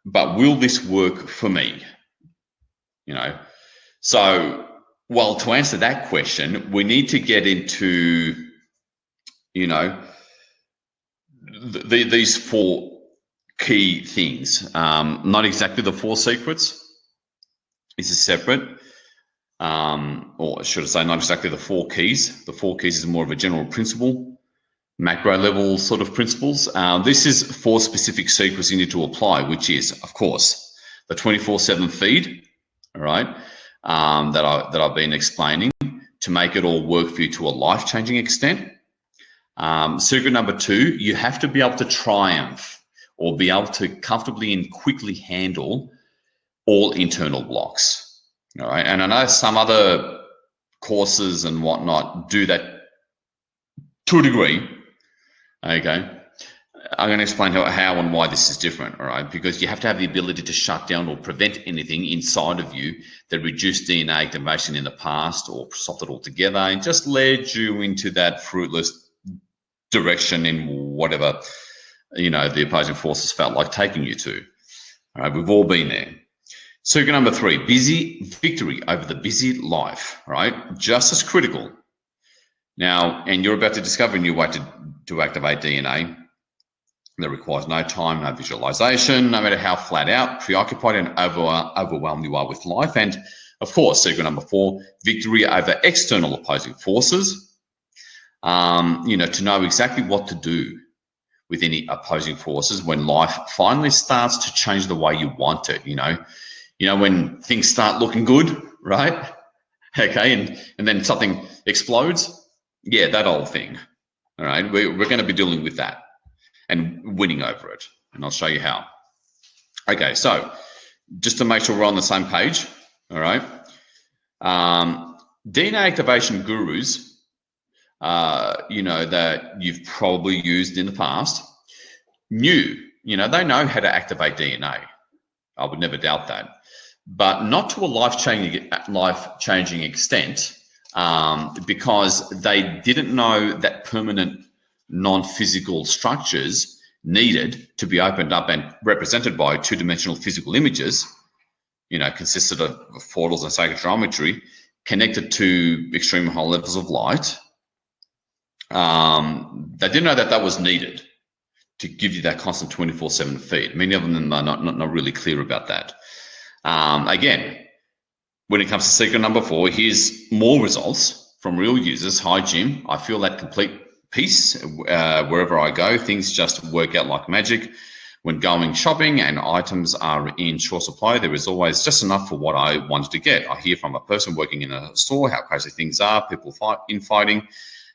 but will this work for me? So, well, to answer that question, we need to get into, these 4 key things. Not exactly the 4 secrets. This is separate. Or should I say, not exactly the 4 keys. The 4 keys is more of a general principle. macro level sort of principles. This is for specific secrets you need to apply, which is, of course, the 24/7 feed, all right, that I've been explaining to make it all work for you to a life-changing extent. Secret number 2, you have to be able to triumph or be able to comfortably and quickly handle all internal blocks, all right? And I know some other courses and whatnot do that to a degree, okay? I'm going to explain how and why this is different, all right? Because you have to have the ability to shut down or prevent anything inside of you that reduced DNA activation in the past or stopped it altogether and just led you into that fruitless direction in whatever, the opposing forces felt like taking you to. All right, we've all been there. Secret number 3, busy victory over the busy life, right? Just as critical. Now, and you're about to discover a new way to activate DNA that requires no time, no visualization, no matter how flat out, preoccupied and overwhelmed you are with life. And of course, secret number 4, victory over external opposing forces. To know exactly what to do with any opposing forces when life finally starts to change the way you want it, when things start looking good, right? Okay, and then something explodes. Yeah, that old thing. All right, we're going to be dealing with that and winning over it, and I'll show you how. Okay, so just to make sure we're on the same page, all right, DNA activation gurus, that you've probably used in the past, they know how to activate DNA. I would never doubt that, but not to a life-changing extent, because they didn't know that permanent non-physical structures needed to be opened up and represented by two-dimensional physical images, consisted of portals and sacred geometry connected to extreme high levels of light. They didn't know that was needed to give you that constant 24/7 feed. Many of them are not really clear about that. Again, when it comes to secret number 4, here's more results from real users. Hi, Jim. I feel that complete peace wherever I go. Things just work out like magic. When going shopping and items are in short supply, there is always just enough for what I wanted to get. I hear from a person working in a store how crazy things are, people fighting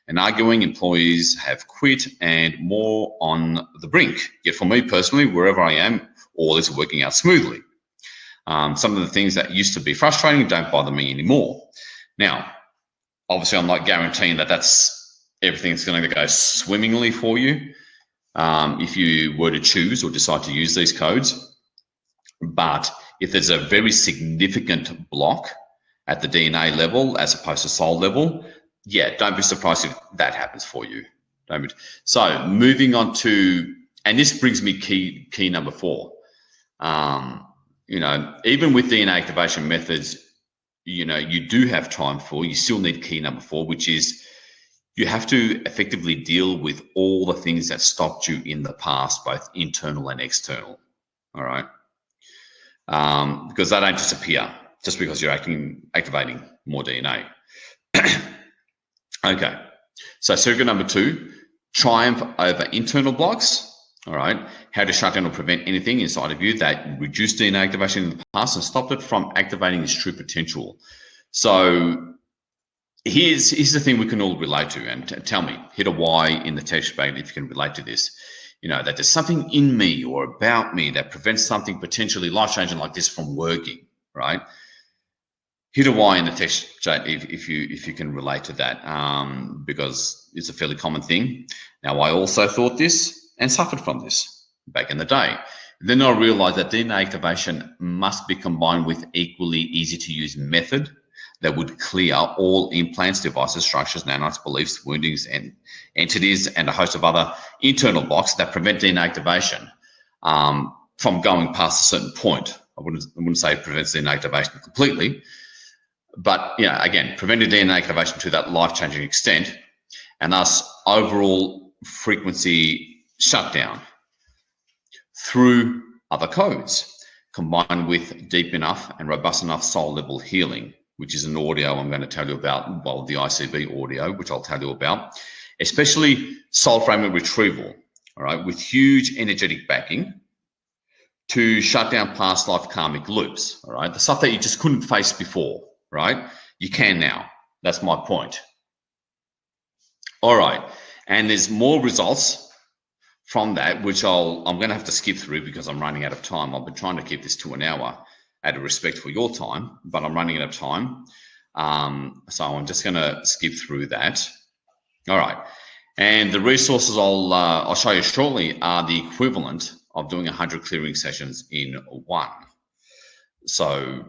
and arguing, employees have quit, and more on the brink. Yet for me personally, wherever I am, all is working out smoothly. Some of the things that used to be frustrating don't bother me anymore. Now, obviously, I'm not guaranteeing that everything's going to go swimmingly for you if you were to choose or decide to use these codes. But if there's a very significant block at the DNA level as opposed to soul level, yeah, don't be surprised if that happens for you. So moving on to, and this brings me key number 4. Even with DNA activation methods, you do have time for, you still need key number 4, which is you have to effectively deal with all the things that stopped you in the past, both internal and external. All right. Because they don't disappear just because you're activating more DNA. Okay, so secret number 2, triumph over internal blocks. All right, how to shut down or prevent anything inside of you that reduced DNA activation in the past and stopped it from activating its true potential. So here's the thing we can all relate to, and tell me, hit a Y in the text bag if you can relate to this. That there's something in me or about me that prevents something potentially life-changing like this from working, right? Hit a Y in the text chat if you can relate to that, because it's a fairly common thing. Now, I also thought this and suffered from this back in the day. Then I realized that DNA activation must be combined with equally easy to use method that would clear all implants, devices, structures, nanites, beliefs, woundings, and entities, and a host of other internal blocks that prevent DNA activation from going past a certain point. I wouldn't say it prevents DNA activation completely, but again, preventing DNA activation to that life-changing extent, and thus overall frequency shutdown through other codes, combined with deep enough and robust enough soul level healing, which is an audio I'm going to tell you about, well, the ICB audio, which I'll tell you about, especially soul fragment retrieval, all right, with huge energetic backing to shut down past life karmic loops, all right? The stuff that you just couldn't face before, right? You can now. That's my point. All right, and there's more results from that, which I'm going to have to skip through because I'm running out of time. I've been trying to keep this to an hour out of respect for your time, but I'm running out of time. So I'm just going to skip through that. All right, and the resources I'll show you shortly are the equivalent of doing 100 clearing sessions in one. So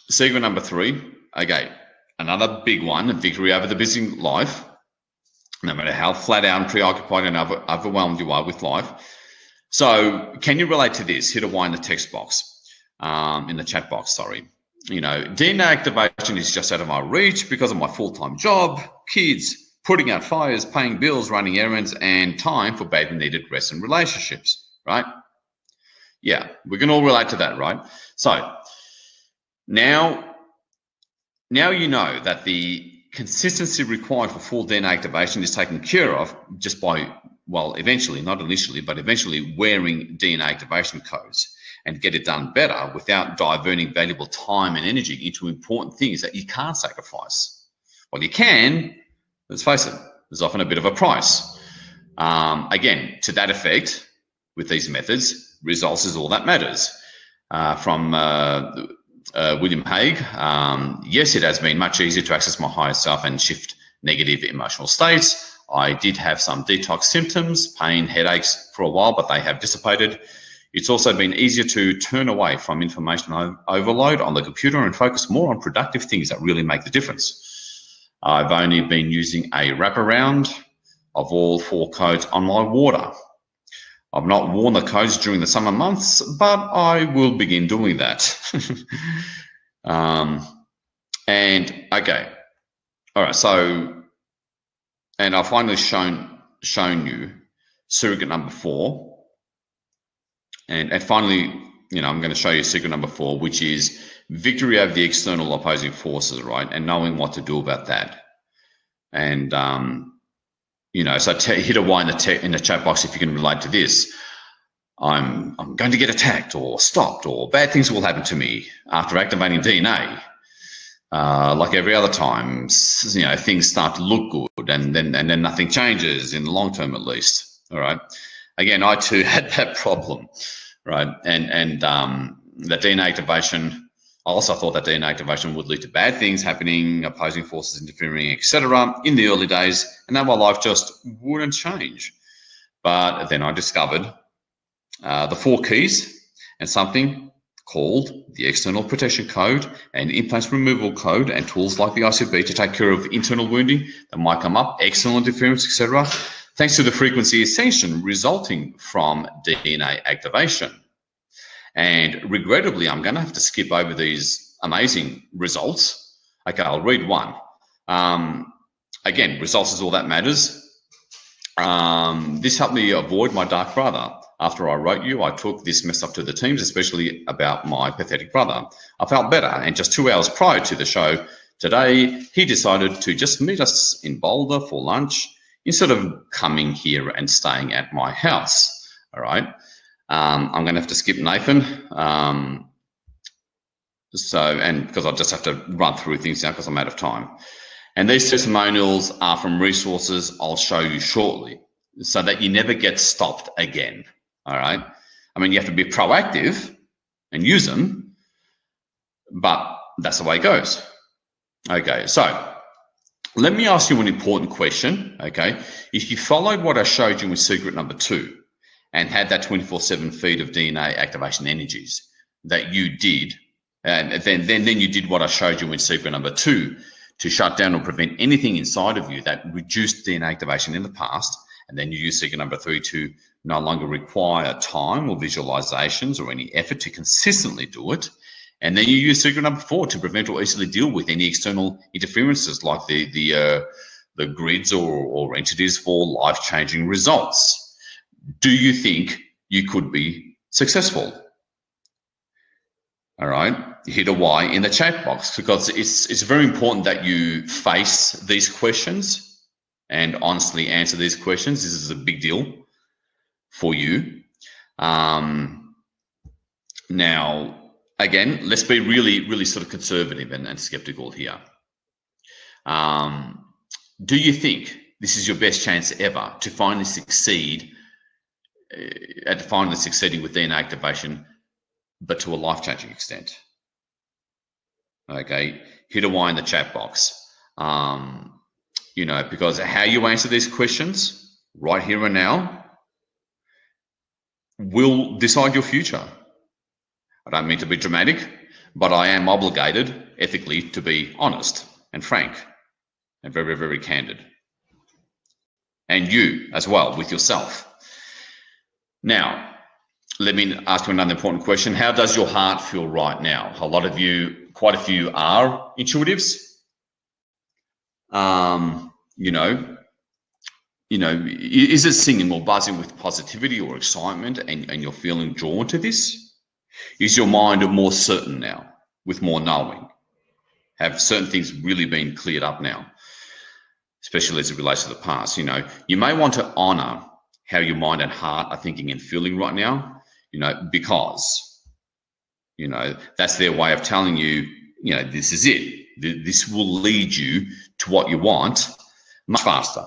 secret number 3, okay, another big one, victory over the busy life. No matter how flat out and preoccupied and overwhelmed you are with life. So can you relate to this? Hit a Y in the text box, in the chat box, sorry. You know, DNA activation is just out of my reach because of my full-time job, kids, putting out fires, paying bills, running errands, and time for badly needed rest and relationships, right? Yeah, we can all relate to that, right? So now you know that the consistency required for full DNA activation is taken care of just by, well, eventually, not initially, but eventually wearing DNA activation codes and get it done better without diverting valuable time and energy into important things that you can't sacrifice. Well, you can, let's face it, there's often a bit of a price. Again, to that effect, with these methods, results is all that matters. From William Hague, yes, it has been much easier to access my higher self and shift negative emotional states. I did have some detox symptoms, pain, headaches for a while, but they have dissipated. It's also been easier to turn away from information overload on the computer and focus more on productive things that really make the difference. I've only been using a wraparound of all 4 codes on my water. I've not worn the codes during the summer months, but I will begin doing that. And okay, all right. So, and I've finally shown you surrogate number 4, and finally, you know, I'm going to show you secret number 4, which is victory over the external opposing forces, right? And knowing what to do about that. And you know, so hit a Y in the chat box if you can relate to this. I'm going to get attacked or stopped, or bad things will happen to me after activating DNA. Like every other time, you know, things start to look good, and then nothing changes in the long term, at least. All right. Again, I too had that problem, right? And the DNA activation. I also thought that DNA activation would lead to bad things happening, opposing forces interfering, etc. in the early days, and that my life just wouldn't change. But then I discovered the 4 keys and something called the External Protection Code and Implants Removal Code, and tools like the ICB to take care of internal wounding that might come up, external interference, etc. thanks to the frequency ascension resulting from DNA activation. And regrettably, I'm going to have to skip over these amazing results. Okay, I'll read one. Again, results is all that matters. This helped me avoid my dark brother. After I wrote you, I took this mess up to the teams, especially about my pathetic brother. I felt better, and just 2 hours prior to the show today, he decided to just meet us in Boulder for lunch instead of coming here and staying at my house. All right. I'm going to have to skip Nathan. And because I just have to run through things now because I'm out of time. And these testimonials are from resources I'll show you shortly so that you never get stopped again. All right. I mean, you have to be proactive and use them, but that's the way it goes. Okay. So let me ask you an important question. Okay. If you followed what I showed you with secret number 2, and had that 24/7 feed of DNA activation energies that you did, and then you did what I showed you in secret number 2 to shut down or prevent anything inside of you that reduced DNA activation in the past, and then you use secret number 3 to no longer require time or visualizations or any effort to consistently do it, and then you use secret number 4 to prevent or easily deal with any external interferences like the grids or entities for life-changing results. Do you think you could be successful? All right, hit a Y in the chat box because it's very important that you face these questions and honestly answer these questions. This is a big deal for you. Now, again, let's be really sort of conservative and skeptical here. Do you think this is your best chance ever to finally succeed at finally succeeding with DNA activation, but to a life-changing extent? Okay, hit a Y in the chat box. You know, because how you answer these questions right here and now will decide your future. I don't mean to be dramatic, but I am obligated ethically to be honest and frank and very candid. And you as well with yourself. Now, let me ask you another important question. How does your heart feel right now? A lot of you, quite a few are intuitives. You know, is it singing or buzzing with positivity or excitement and you're feeling drawn to this? Is your mind more certain now with more knowing? Have certain things really been cleared up now, especially as it relates to the past? You know, you may want to honor how your mind and heart are thinking and feeling right now, you know, because, you know, that's their way of telling you, you know, this is it. This will lead you to what you want much faster.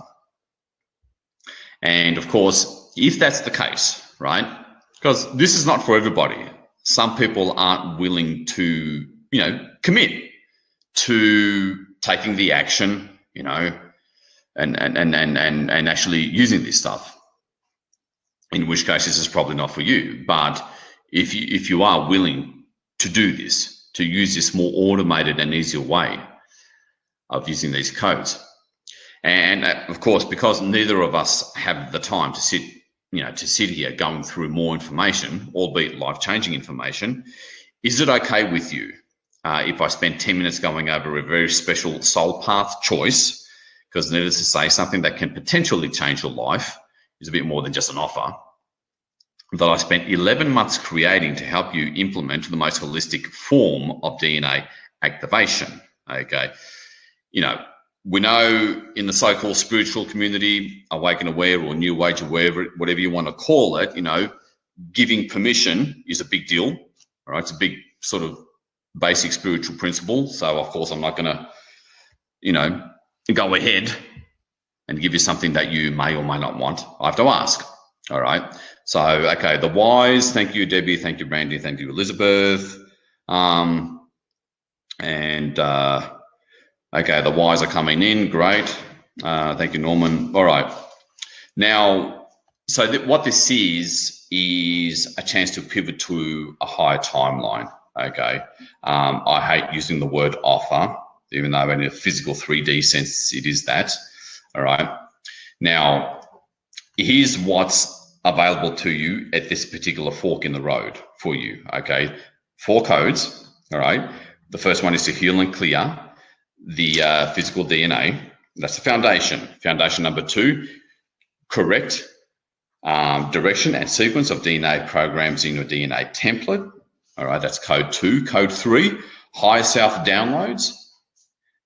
And of course, if that's the case, right, because this is not for everybody. Some people aren't willing to, you know, commit to taking the action, you know, and actually using this stuff. In which case, this is probably not for you. But if you are willing to do this, to use this more automated and easier way of using these codes, and of course, because neither of us have the time to sit here going through more information, albeit life-changing information, is it okay with you if I spend 10 minutes going over a very special soul path choice? Because needless to say, something that can potentially change your life is a bit more than just an offer, that I spent 11 months creating to help you implement the most holistic form of DNA activation. Okay, you know, we know in the so-called spiritual community, Awaken Aware or New Age Aware, whatever you want to call it, you know, giving permission is a big deal. All right, it's a big sort of basic spiritual principle. So of course, I'm not going to, you know, go ahead and give you something that you may or may not want. I have to ask. All right. So, okay, the whys. Thank you, Debbie. Thank you, Brandy. Thank you, Elizabeth. Okay, the whys are coming in. Great. Thank you, Norman. All right. Now, so what this is a chance to pivot to a higher timeline. Okay. I hate using the word offer, even though in a physical 3D sense, it is that. All right. Now, here's what's available to you at this particular fork in the road for you. Okay. 4 codes. All right. The first one is to heal and clear the physical DNA. That's the foundation. Foundation number 2, correct direction and sequence of DNA programs in your DNA template. All right, that's code 2. Code 3, higher self downloads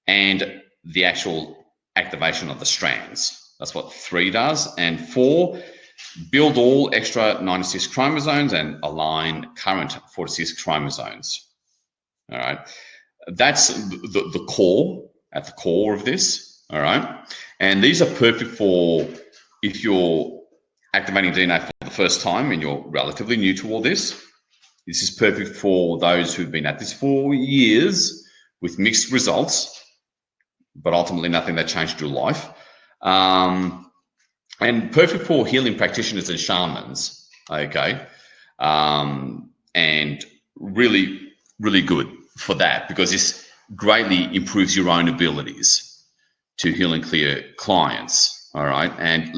and the actual activation of the strands. That's what 3 does. And 4, build all extra 96 chromosomes and align current 46 chromosomes. All right. That's the core, at the core of this, all right? And these are perfect for if you're activating DNA for the first time and you're relatively new to all this. This is perfect for those who've been at this for years with mixed results, but ultimately nothing that changed your life. And perfect for healing practitioners and shamans, okay? And really good for that, because this greatly improves your own abilities to heal and clear clients. All right. And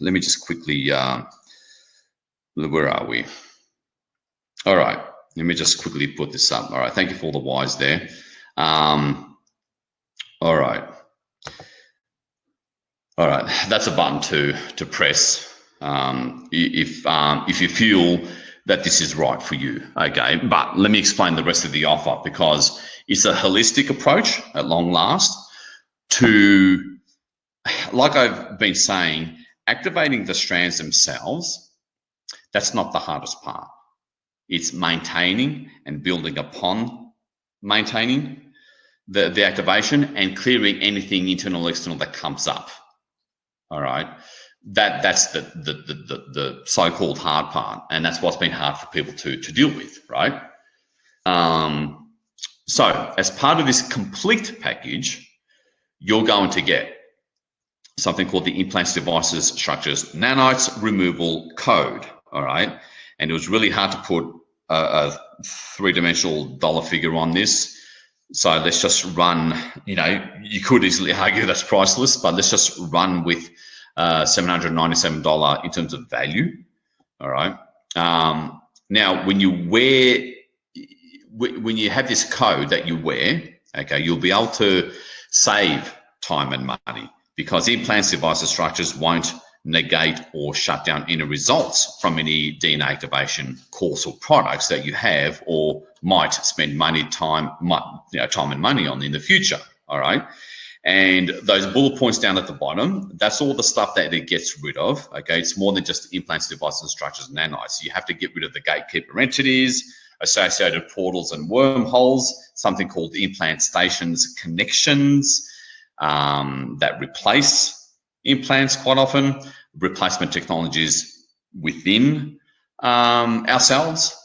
let me just quickly, where are we? All right. Let me just quickly put this up. All right. Thank you for all the whys there. All right. All right. That's a button to press if you feel that this is right for you, okay? But let me explain the rest of the offer, because it's a holistic approach at long last to like I've been saying, activating the strands themselves, that's not the hardest part. It's maintaining and building upon maintaining the activation and clearing anything internal or external that comes up. All right. That's the so-called hard part, and that's what's been hard for people to deal with, right? So as part of this complete package, you're going to get something called the Implants, Devices, Structures, Nanites Removal Code, all right? And it was really hard to put a three-dimensional dollar figure on this. So let's just run, you could easily argue that's priceless, but let's just run with $797 in terms of value, all right? Now, when you have this code that you wear, okay, you'll be able to save time and money because implants, devices, structures won't negate or shut down any results from any DNA activation course or products that you have or might spend time and money on in the future, all right? And those bullet points down at the bottom, that's all the stuff that it gets rid of, okay? It's more than just implants, devices, structures, and nanites. You have to get rid of the gatekeeper entities, associated portals and wormholes, something called implant stations connections that replace implants quite often, replacement technologies within ourselves,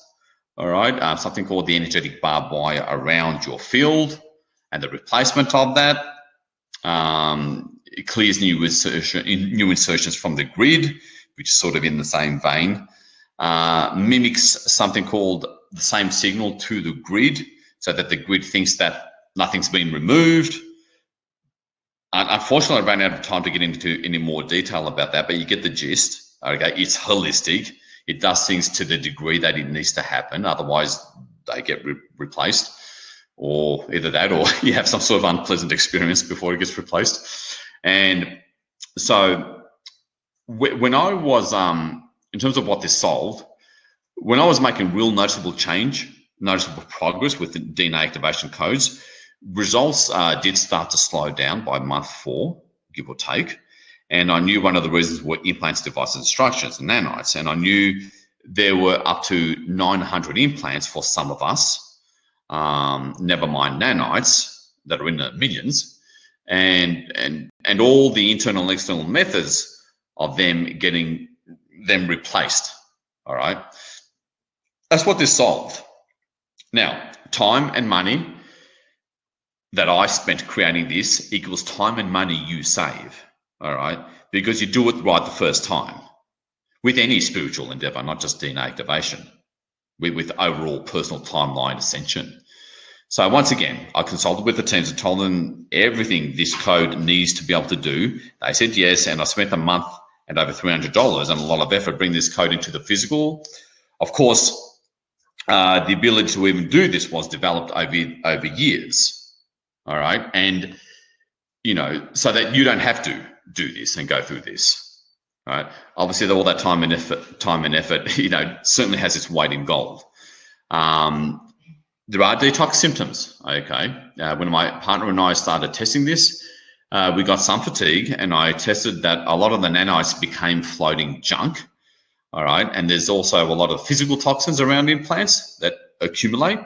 all right? Something called the energetic barbed wire around your field and the replacement of that. It clears new insertions from the grid, which is sort of in the same vein. Mimics something called the same signal to the grid so that the grid thinks that nothing's been removed. Unfortunately, I ran out of time to get into any more detail about that, but you get the gist. Okay, it's holistic. It does things to the degree that it needs to happen. Otherwise, they get replaced, or either that or you have some sort of unpleasant experience before it gets replaced. And so when I was, in terms of what this solved, when I was making real noticeable progress with the DNA activation codes, results did start to slow down by month 4, give or take. And I knew one of the reasons were implants, devices, structures, and nanites. And I knew there were up to 900 implants for some of us, never mind nanites that are in the millions, and all the internal and external methods of them getting them replaced. All right. That's what this solved. Now, time and money that I spent creating this equals time and money you save, all right? Because you do it right the first time with any spiritual endeavor, not just DNA activation, with overall personal timeline ascension. So once again, I consulted with the teams and told them everything this code needs to be able to do. They said yes, and I spent a month and over $300 and a lot of effort bringing this code into the physical. Of course, the ability to even do this was developed over years. All right. And, so that you don't have to do this and go through this. All right. Obviously, all that time and effort, certainly has its weight in gold. There are detox symptoms. Okay. When my partner and I started testing this, we got some fatigue, and I tested that a lot of the nanites became floating junk. All right. And there's also a lot of physical toxins around implants that accumulate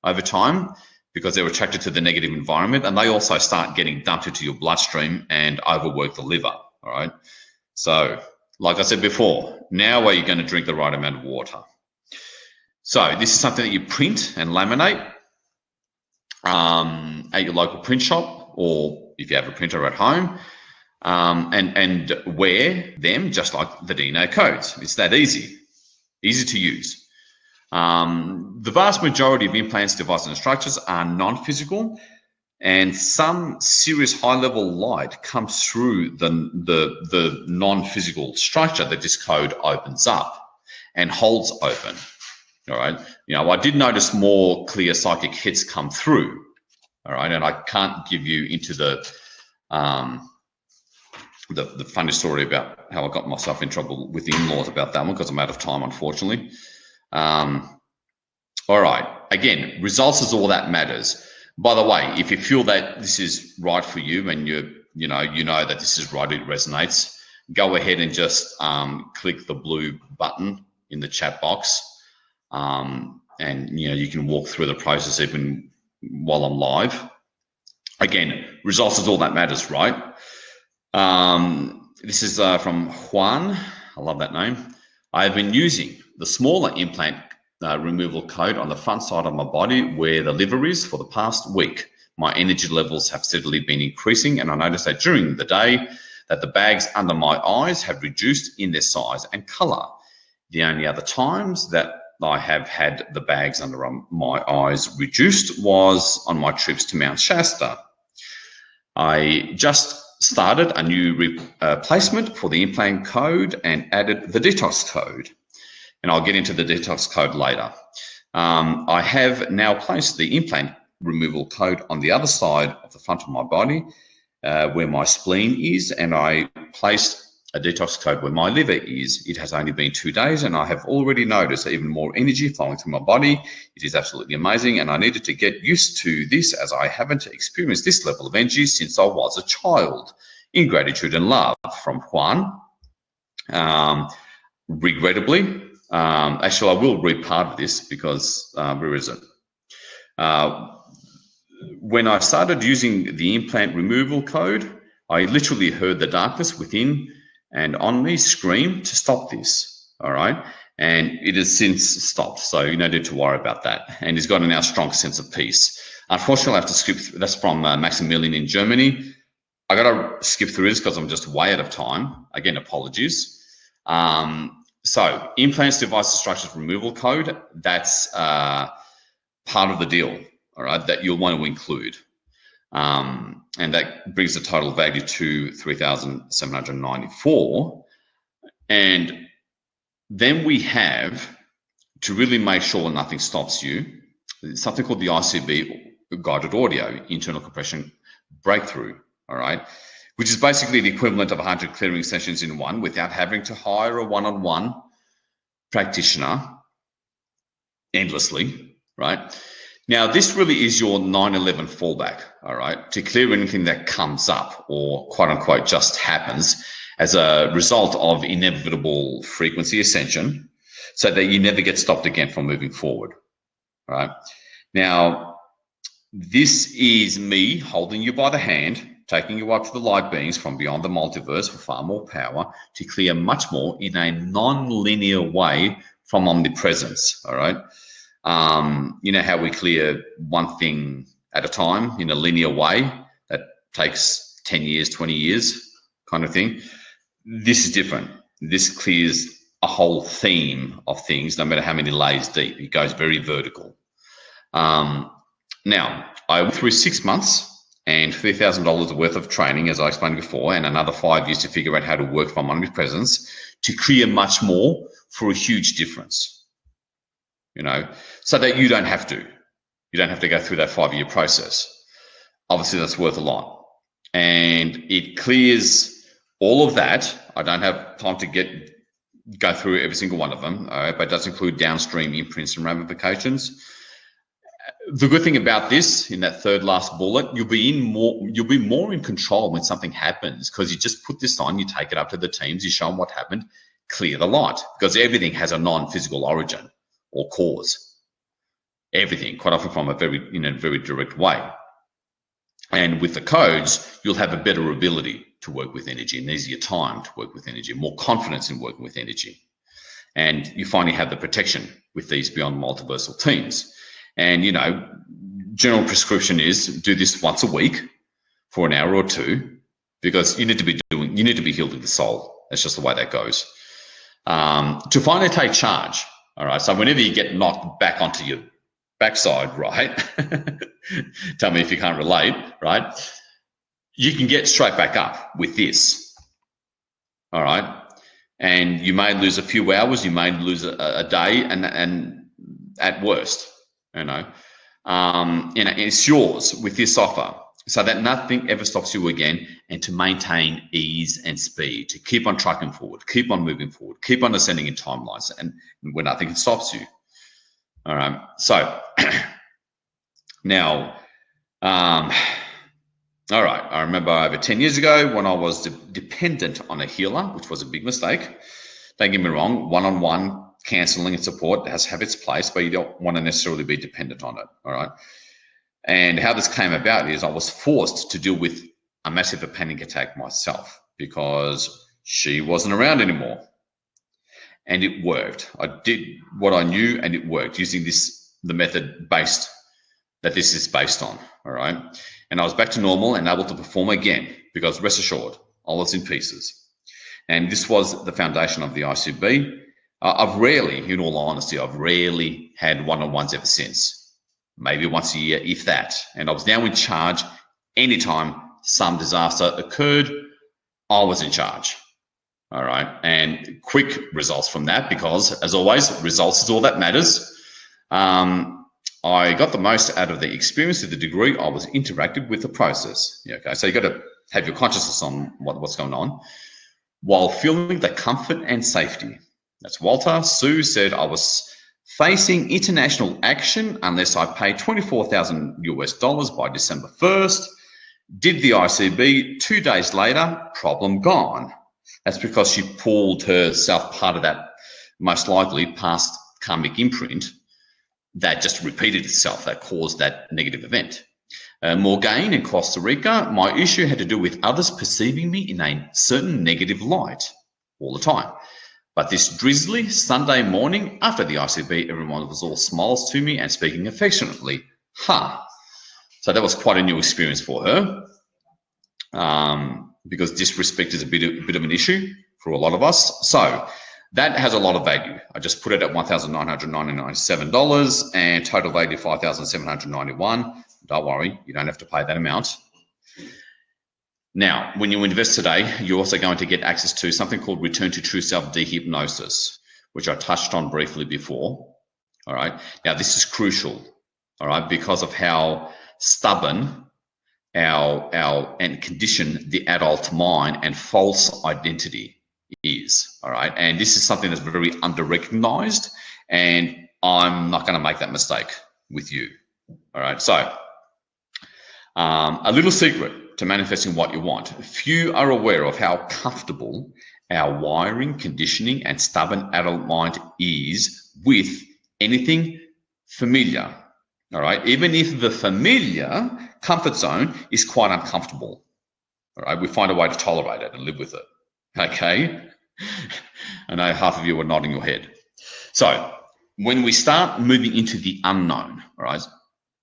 over time because they're attracted to the negative environment, and they also start getting dumped into your bloodstream and overwork the liver. All right. So, like I said before, now are you going to drink the right amount of water? So this is something that you print and laminate at your local print shop, or if you have a printer at home, and wear them just like the DNA codes. It's that easy to use. The vast majority of implants, devices, and structures are non-physical, and some serious high-level light comes through the non-physical structure that this code opens up and holds open. All right. I did notice more clear psychic hits come through. All right, and I can't give you into the funny story about how I got myself in trouble with the in-laws about that one because I'm out of time, unfortunately. All right. Again, results is all that matters. By the way, if you feel that this is right for you and you're you know that this is right, it resonates, go ahead and just click the blue button in the chat box. And you can walk through the process even while I'm live. Again, results is all that matters, right? This is from Juan. I love that name. I have been using the smaller implant removal code on the front side of my body where the liver is for the past week. My energy levels have steadily been increasing, and I noticed that during the day that the bags under my eyes have reduced in their size and color. The only other times that I have had the bags under my eyes reduced was on my trips to Mount Shasta. I just started a new replacement for the implant code and added the detox code. And I'll get into the detox code later. I have now placed the implant removal code on the other side of the front of my body where my spleen is, and I placed a detox code where my liver is. It has only been 2 days, and I have already noticed even more energy flowing through my body. It is absolutely amazing, and I needed to get used to this as I haven't experienced this level of energy since I was a child. In gratitude and love, from Juan. Regrettably, actually, I will read part of this because where is it? When I started using the implant removal code, I literally heard the darkness within and on me scream to stop this, all right? And it has since stopped, so you no need to worry about that. And he's got a now strong sense of peace. Unfortunately, I have to skip, that's from Maximilian in Germany. I got to skip through this because I'm just way out of time. Again, apologies. So implants, devices, structures, removal code, that's part of the deal, all right, that you'll want to include. And that brings the total value to $3,794. And then we have, to really make sure nothing stops you, something called the ICB guided audio, internal compression breakthrough, all right, which is basically the equivalent of 100 clearing sessions in one without having to hire a one-on-one practitioner endlessly, right? Now, this really is your 9/11 fallback, all right, to clear anything that comes up or quote unquote just happens as a result of inevitable frequency ascension so that you never get stopped again from moving forward, all right? Now, this is me holding you by the hand, taking you up to the light beings from beyond the multiverse for far more power to clear much more in a non-linear way from omnipresence, all right? You know how we clear one thing at a time in a linear way that takes 10 years, 20 years kind of thing? This is different. This clears a whole theme of things, no matter how many layers deep. It goes very vertical. Now, I went through 6 months and $3,000 worth of training, as I explained before, and another 5 years to figure out how to work from omnipresence to clear much more for a huge difference, you know, so that you don't have to. You don't have to go through that 5-year process. Obviously, that's worth a lot. And it clears all of that. I don't have time to go through every single one of them, all right, but it does include downstream imprints and ramifications. The good thing about this, in that third last bullet, you'll be more in control when something happens, because you just put this on, you take it up to the teams, you show them what happened, clear the light, because everything has a non-physical origin or cause. Everything, quite often from a very direct way. And with the codes, you'll have a better ability to work with energy, an easier time to work with energy, more confidence in working with energy. And you finally have the protection with these beyond multiversal teams. And, you know, general prescription is do this once a week for an hour or two, because you need to be healing the soul. That's just the way that goes. To finally take charge. All right. So whenever you get knocked back onto your backside, right? Tell me if you can't relate, right? You can get straight back up with this. All right. And you may lose a few hours, you may lose a day, and at worst. You know, it's yours with this offer, so that nothing ever stops you again, and to maintain ease and speed, to keep on trucking forward, keep on moving forward, keep on ascending in timelines, and when nothing stops you. All right. So now, All right, I remember over 10 years ago when I was dependent on a healer, which was a big mistake. Don't get me wrong, one-on-one counseling and support has to have its place, but you don't want to necessarily be dependent on it, all right? And how this came about is I was forced to deal with a massive panic attack myself because she wasn't around anymore. And it worked. I did what I knew and it worked using the method that this is based on, all right? And I was back to normal and able to perform again because rest assured, I was in pieces. And this was the foundation of the ICB. I've rarely, in all honesty, had one-on-ones ever since. Maybe once a year, if that. And I was now in charge. Anytime some disaster occurred, I was in charge. All right. And quick results from that because, as always, results is all that matters. I got the most out of the experience to the degree I was interacted with the process. Yeah, okay. So you got to have your consciousness on what's going on while feeling the comfort and safety. That's Walter. Sue said I was facing international action unless I paid $24,000 by December 1st. Did the ICB 2 days later, problem gone. That's because she pulled herself part of that, most likely past karmic imprint that just repeated itself, that caused that negative event. Morgane in Costa Rica, my issue had to do with others perceiving me in a certain negative light all the time. But this drizzly Sunday morning after the ICB, everyone was all smiles to me and speaking affectionately. So that was quite a new experience for her because disrespect is a bit of an issue for a lot of us. So that has a lot of value. I just put it at $1,997 and total value $5,791. Don't worry, you don't have to pay that amount. Now, when you invest today, you're also going to get access to something called Return to True Self dehypnosis, which I touched on briefly before. All right. Now, this is crucial. All right, because of how stubborn and conditioned the adult mind and false identity is. All right. And this is something that's very under-recognized, and I'm not going to make that mistake with you. All right. So a little secret to manifesting what you want. Few are aware of how comfortable our wiring, conditioning, and stubborn adult mind is with anything familiar. All right. Even if the familiar comfort zone is quite uncomfortable. All right. We find a way to tolerate it and live with it. Okay. I know half of you are nodding your head. So when we start moving into the unknown, all right,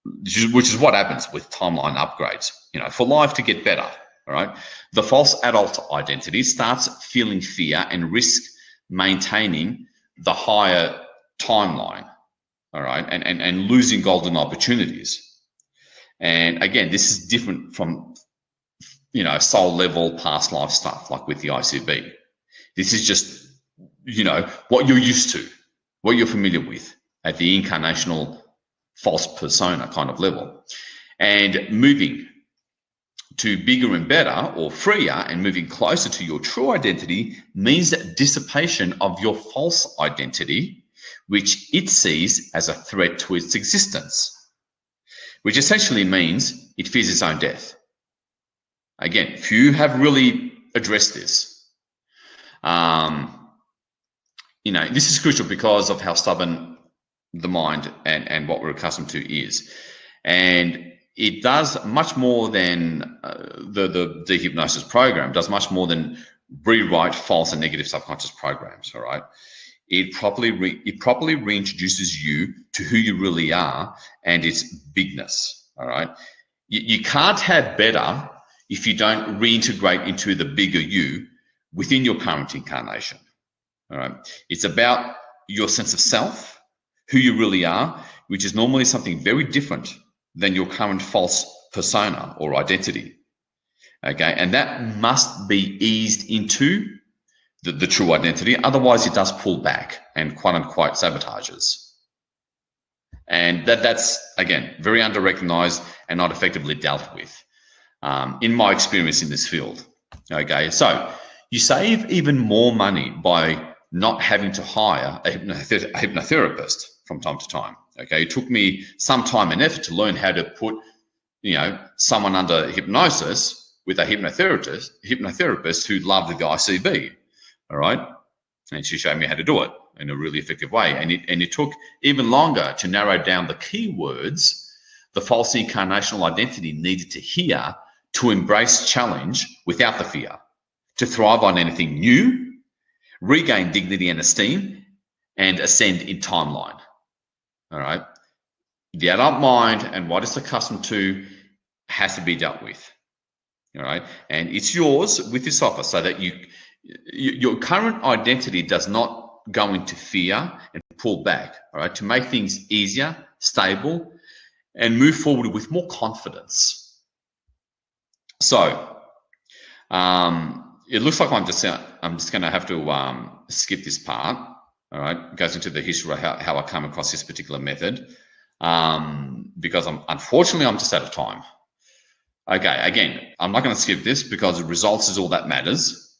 which is what happens with timeline upgrades, for life to get better, all right, the false adult identity starts feeling fear and risk maintaining the higher timeline, all right, and losing golden opportunities. And again, this is different from, soul level past life stuff like with the ICB. This is just, what you're used to, what you're familiar with at the incarnational false persona kind of level. And moving to bigger and better or freer and moving closer to your true identity means that dissipation of your false identity, which it sees as a threat to its existence, which essentially means it fears its own death. Again, few have really addressed this. This is crucial because of how stubborn the mind and what we're accustomed to is. And it does much more than the hypnosis program does much more than rewrite false and negative subconscious programs, all right? It properly reintroduces you to who you really are and its bigness, all right? You can't have better if you don't reintegrate into the bigger you within your current incarnation, all right? It's about your sense of self, who you really are, which is normally something very different than your current false persona or identity, okay? And that must be eased into the true identity. Otherwise, it does pull back and quote unquote sabotages. And that's, again, very under-recognized and not effectively dealt with in my experience in this field, okay? So you save even more money by not having to hire a hypnotherapist from time to time, okay? It took me some time and effort to learn how to put someone under hypnosis with a hypnotherapist who loved the ICB, all right? And she showed me how to do it in a really effective way. And it took even longer to narrow down the keywords the false incarnational identity needed to hear to embrace challenge without the fear, to thrive on anything new, regain dignity and esteem, and ascend in timeline. All right. The adult mind and what it's accustomed to has to be dealt with. All right. And it's yours with this offer so that your current identity does not go into fear and pull back. All right. To make things easier, stable, and move forward with more confidence. So it looks like I'm just going to have to skip this part. All right, it goes into the history of how I come across this particular method because unfortunately I'm just out of time. Okay, again, I'm not going to skip this because the results is all that matters.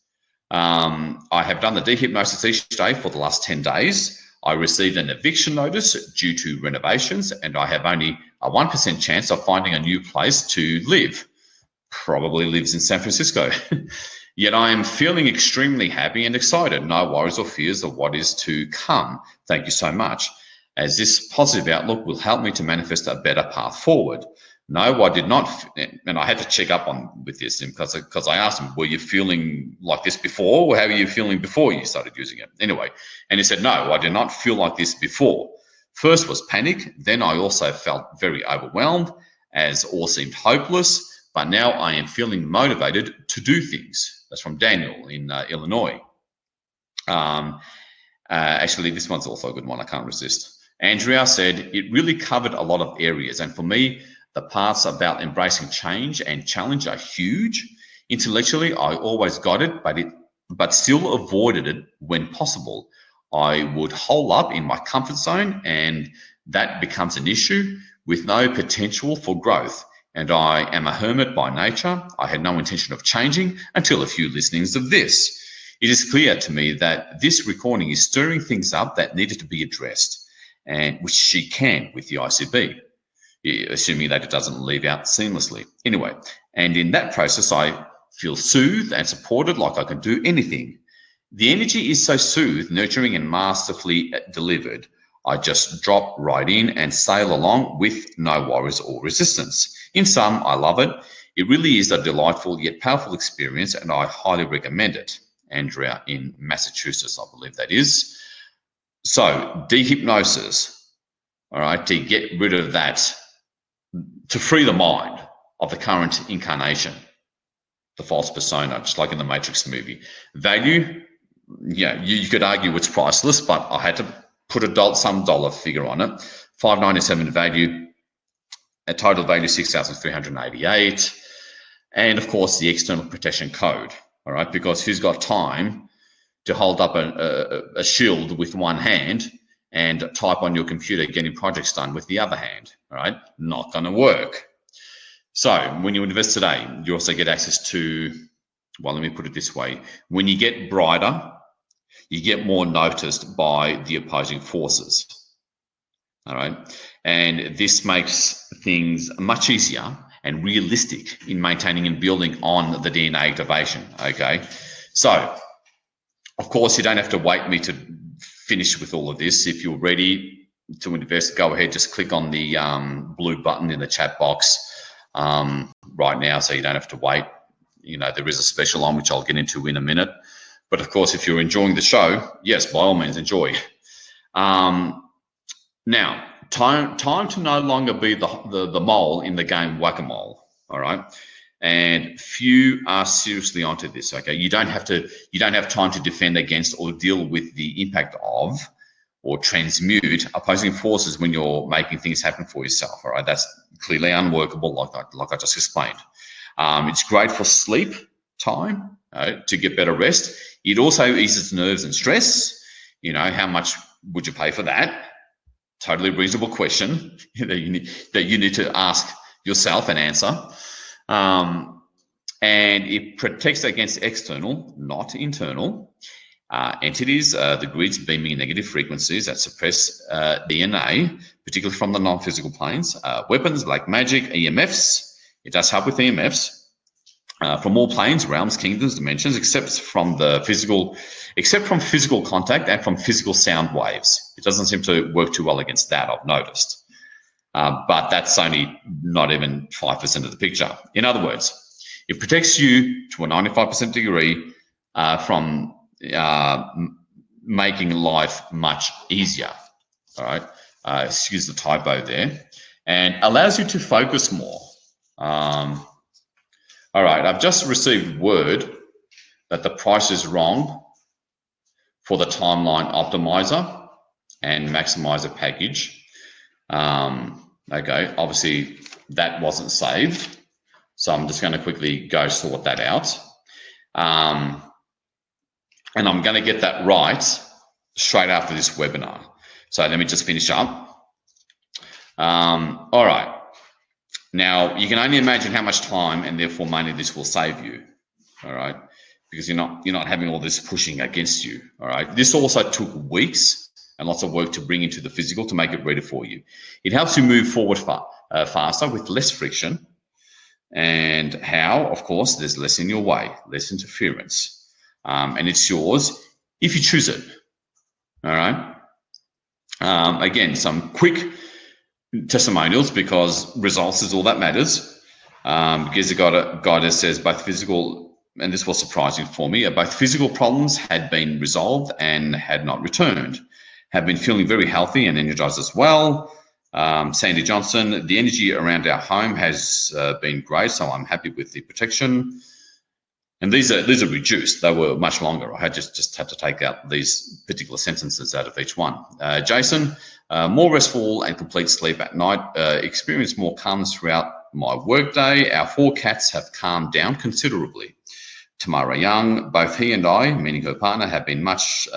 I have done the dehypnosis each day for the last 10 days. I received an eviction notice due to renovations, and I have only a 1% chance of finding a new place to live. Probably lives in San Francisco. Yet I am feeling extremely happy and excited. No worries or fears of what is to come. Thank you so much, as this positive outlook will help me to manifest a better path forward. No, I did not, and I had to check up with this because I asked him, were you feeling like this before, or how were you feeling before you started using it? Anyway, and he said, no, I did not feel like this before. First was panic, then I also felt very overwhelmed as all seemed hopeless, but now I am feeling motivated to do things. That's from Daniel in Illinois. Actually, this one's also a good one. I can't resist. Andrea said, it really covered a lot of areas. And for me, the parts about embracing change and challenge are huge. Intellectually, I always got it, but still avoided it when possible. I would hole up in my comfort zone, and that becomes an issue with no potential for growth. And I am a hermit by nature. I had no intention of changing until a few listenings of this. It is clear to me that this recording is stirring things up that needed to be addressed, and which she can with the ICB, assuming that it doesn't leave out seamlessly. Anyway, and in that process, I feel soothed and supported like I can do anything. The energy is so soothed, nurturing, and masterfully delivered. I just drop right in and sail along with no worries or resistance. In sum, I love it. It really is a delightful yet powerful experience, and I highly recommend it. Andrea in Massachusetts, I believe that is. So, dehypnosis, all right, to get rid of that, to free the mind of the current incarnation, the false persona, just like in the Matrix movie. Value, yeah, you could argue it's priceless, but I had to put some dollar figure on it. $597 value, a total value 6,388, and of course the external protection code. All right, because who's got time to hold up a shield with one hand and type on your computer getting projects done with the other hand? All right, not going to work. So when you invest today, you also get access to, well, let me put it this way. When you get brighter, you get more noticed by the opposing forces. All right, and this makes things much easier and realistic in maintaining and building on the DNA activation. Okay, so of course you don't have to wait me to finish with all of this. If you're ready to invest, go ahead, just click on the blue button in the chat box right now, so you don't have to wait. You know, there is a special on which I'll get into in a minute. But of course, if you're enjoying the show, yes, by all means, enjoy. Now, time to no longer be the mole in the game whack-a-mole. All right, and few are seriously onto this. Okay, you don't have time to defend against or deal with the impact of or transmute opposing forces when you're making things happen for yourself. All right, that's clearly unworkable, like I just explained. It's great for sleep time to get better rest. It also eases nerves and stress. You know, how much would you pay for that? Totally reasonable question that you need to ask yourself and answer. And it protects against external, not internal, entities, the grids beaming negative frequencies that suppress DNA, particularly from the non-physical planes, weapons like magic, EMFs, It does help with EMFs from all planes, realms, kingdoms, dimensions, except from physical contact and from physical sound waves. It doesn't seem to work too well against that, I've noticed. But that's only not even 5% of the picture. In other words, it protects you to a 95% degree from making life much easier. All right, excuse the typo there, and allows you to focus more. All right, I've just received word that the price is wrong for the timeline optimizer and maximizer package. Okay, obviously that wasn't saved, so I'm just going to quickly go sort that out. And I'm going to get that right straight after this webinar. So let me just finish up. All right. Now, you can only imagine how much time and therefore money this will save you, all right? Because you're not having all this pushing against you, all right? This also took weeks and lots of work to bring into the physical to make it ready for you. It helps you move forward faster with less friction. And how? Of course, there's less in your way, less interference. And it's yours if you choose it, all right? Again, some quick testimonials, because results is all that matters. Because the guidance says both physical, and this was surprising for me, both physical problems had been resolved and had not returned. Have been feeling very healthy and energized as well. Sandy Johnson, the energy around our home has been great, so I'm happy with the protection. And these are reduced. They were much longer. I had just had to take out these particular sentences out of each one. Jason, more restful and complete sleep at night. Experienced more calmness throughout my workday. Our 4 cats have calmed down considerably. Tamara Young, both he and I, meaning her partner, have been much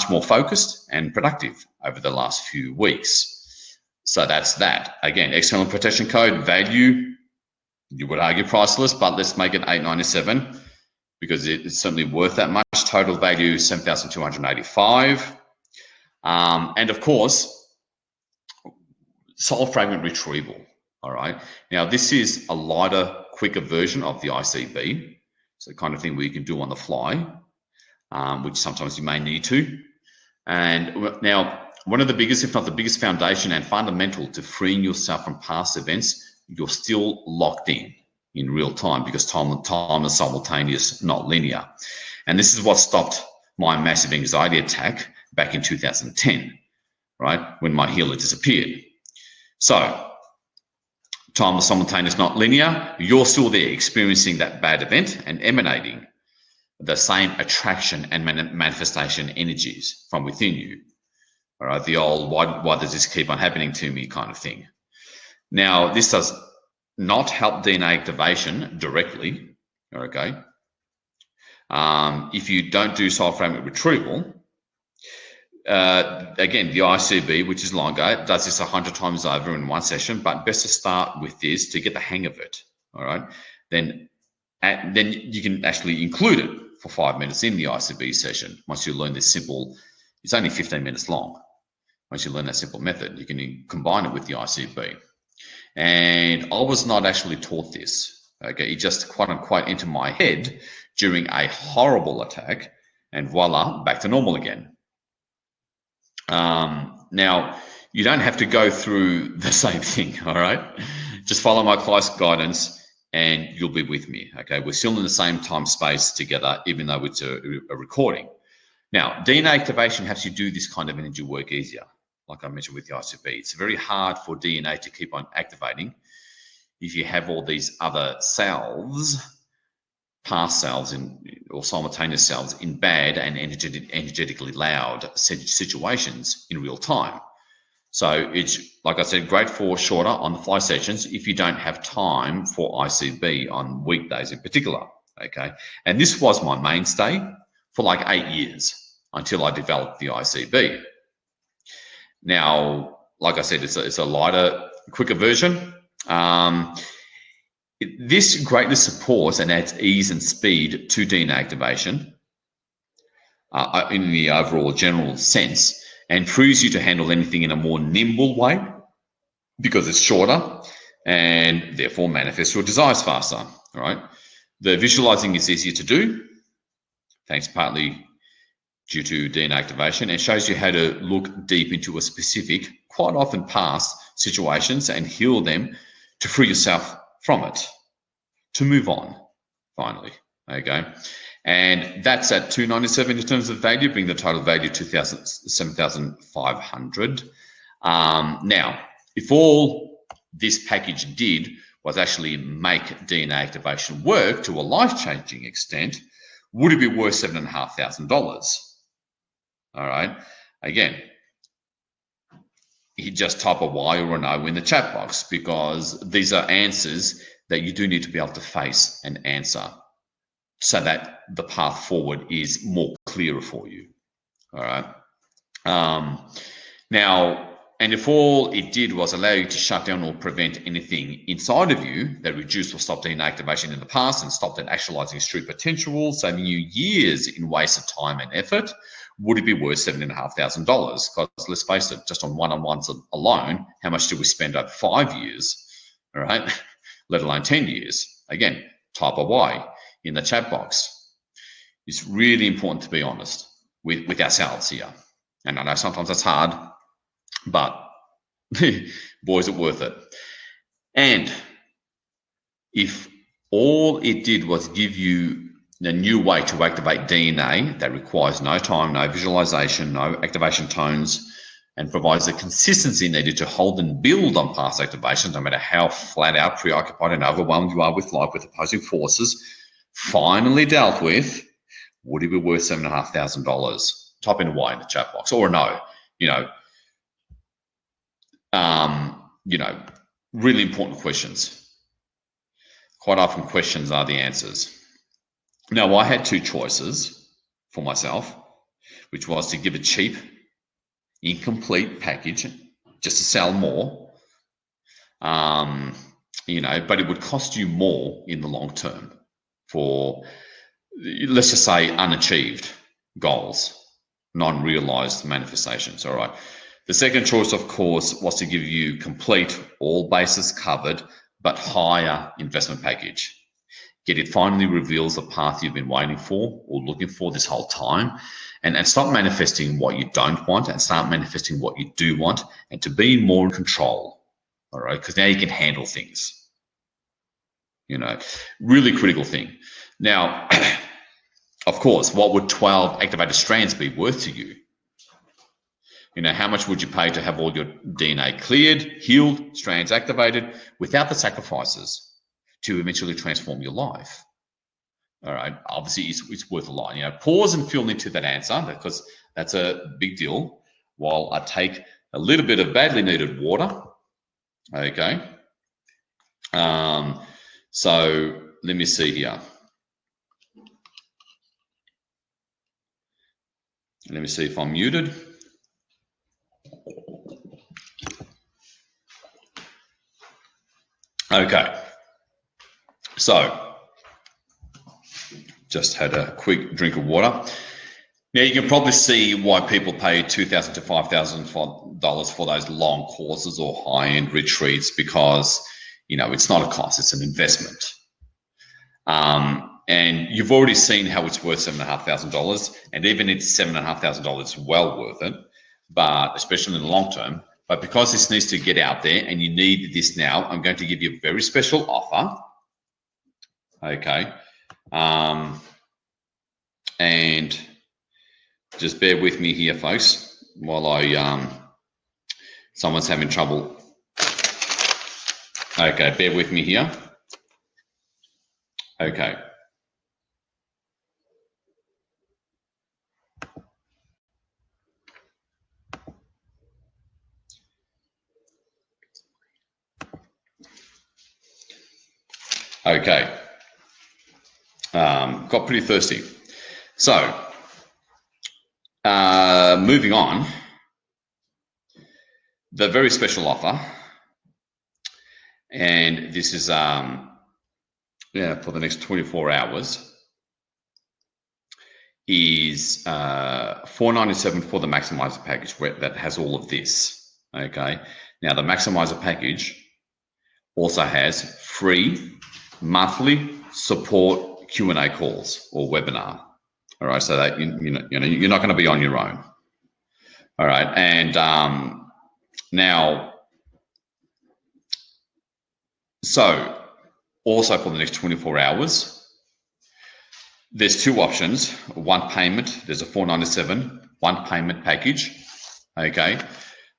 more focused and productive over the last few weeks. So that's that. Again, external protection code value. You would argue priceless, but let's make it $897 because it's certainly worth that much. Total value $7,285. And of course, soul fragment retrieval. All right. Now, this is a lighter, quicker version of the ICB. It's the kind of thing where you can do on the fly, which sometimes you may need to. And now, one of the biggest, if not the biggest foundation and fundamental to freeing yourself from past events, you're still locked in real time, because time is simultaneous, not linear. And this is what stopped my massive anxiety attack back in 2010, right, when my healer disappeared. So time is simultaneous, not linear. You're still there experiencing that bad event and emanating the same attraction and manifestation energies from within you. All right, the old why does this keep on happening to me kind of thing. Now, this does not help DNA activation directly, okay? If you don't do soul fragment retrieval, again, the ICB, which is longer, does this 100 times over in one session, but best to start with this to get the hang of it, all right? Then you can actually include it for 5 minutes in the ICB session. Once you learn this simple, it's only 15 minutes long. Once you learn that simple method, you can combine it with the ICB. And I was not actually taught this. Okay, it just quote unquote entered my head during a horrible attack, and voila, back to normal again. Now, you don't have to go through the same thing, all right? Just follow my class guidance and you'll be with me, okay? We're still in the same time space together, even though it's a recording. Now, DNA activation helps you do this kind of energy work easier. Like I mentioned with the ICB, it's very hard for DNA to keep on activating if you have all these other cells, past cells or simultaneous cells in bad and energetically loud situations in real time. So it's, like I said, great for shorter on-the-fly sessions if you don't have time for ICB on weekdays in particular, okay? And this was my mainstay for like 8 years until I developed the ICB. Now, like I said, it's a lighter, quicker version. This greatly supports and adds ease and speed to DNA activation in the overall general sense, and frees you to handle anything in a more nimble way because it's shorter and therefore manifest your desires faster. All right. The visualizing is easier to do, thanks partly due to DNA activation, and shows you how to look deep into a specific, quite often past situations and heal them to free yourself from it, to move on, finally. Okay. And that's at $297 in terms of value, bringing the total value to $7,500. Now, if all this package did was actually make DNA activation work to a life-changing extent, would it be worth $7,500? All right. Again, you just type a Y or a no in the chat box, because these are answers that you do need to be able to face and answer so that the path forward is more clearer for you. All right. Now, and if all it did was allow you to shut down or prevent anything inside of you that reduced or stopped DNA activation in the past and stopped it actualizing its true potential, saving you years in wasted time and effort, would it be worth $7,500? Because let's face it, just on one-on-ones alone, how much do we spend over 5 years? All right, let alone 10 years. Again, type a Y in the chat box. It's really important to be honest with ourselves here. And I know sometimes that's hard, but boy, is it worth it. And if all it did was give you a new way to activate DNA that requires no time, no visualization, no activation tones, and provides the consistency needed to hold and build on past activations, no matter how flat out, preoccupied, and overwhelmed you are with life with opposing forces, finally dealt with, would it be worth $7,500? Type in a Y in the chat box, or a no. Really important questions. Quite often questions are the answers. Now, I had two choices for myself, which was to give a cheap, incomplete package just to sell more, but it would cost you more in the long term for, let's just say, unachieved goals, non-realized manifestations. All right. The second choice, of course, was to give you complete, all bases covered, but higher investment package. Yet it finally reveals the path you've been waiting for or looking for this whole time, and stop manifesting what you don't want and start manifesting what you do want, and to be more in control. All right, because now you can handle things. Really critical thing. Now, of course, what would 12 activated strands be worth to you? How much would you pay to have all your DNA cleared, healed, strands activated without the sacrifices to eventually transform your life? All right, obviously it's worth a lot. Pause and feel into that answer, because that's a big deal, while I take a little bit of badly needed water. Okay. So let me see here. Let me see if I'm muted. Okay, so just had a quick drink of water. Now you can probably see why people pay $2,000 to $5,000 for those long courses or high-end retreats, because it's not a cost, it's an investment. And you've already seen how it's worth $7,500, and even it's $7,500, it's well worth it, but especially in the long term. But because this needs to get out there and you need this now, I'm going to give you a very special offer. Okay. And just bear with me here, folks, while someone's having trouble. Okay, bear with me here. Okay. Okay, got pretty thirsty. So, moving on, the very special offer, and this is for the next 24 hours, is $497 for the Maximizer package that has all of this. Okay, now the Maximizer package also has free monthly support Q&A calls or webinar. All right, so that you're not going to be on your own. All right, and now, so also for the next 24 hours, there's two options. One payment, there's a $497 one payment package, okay,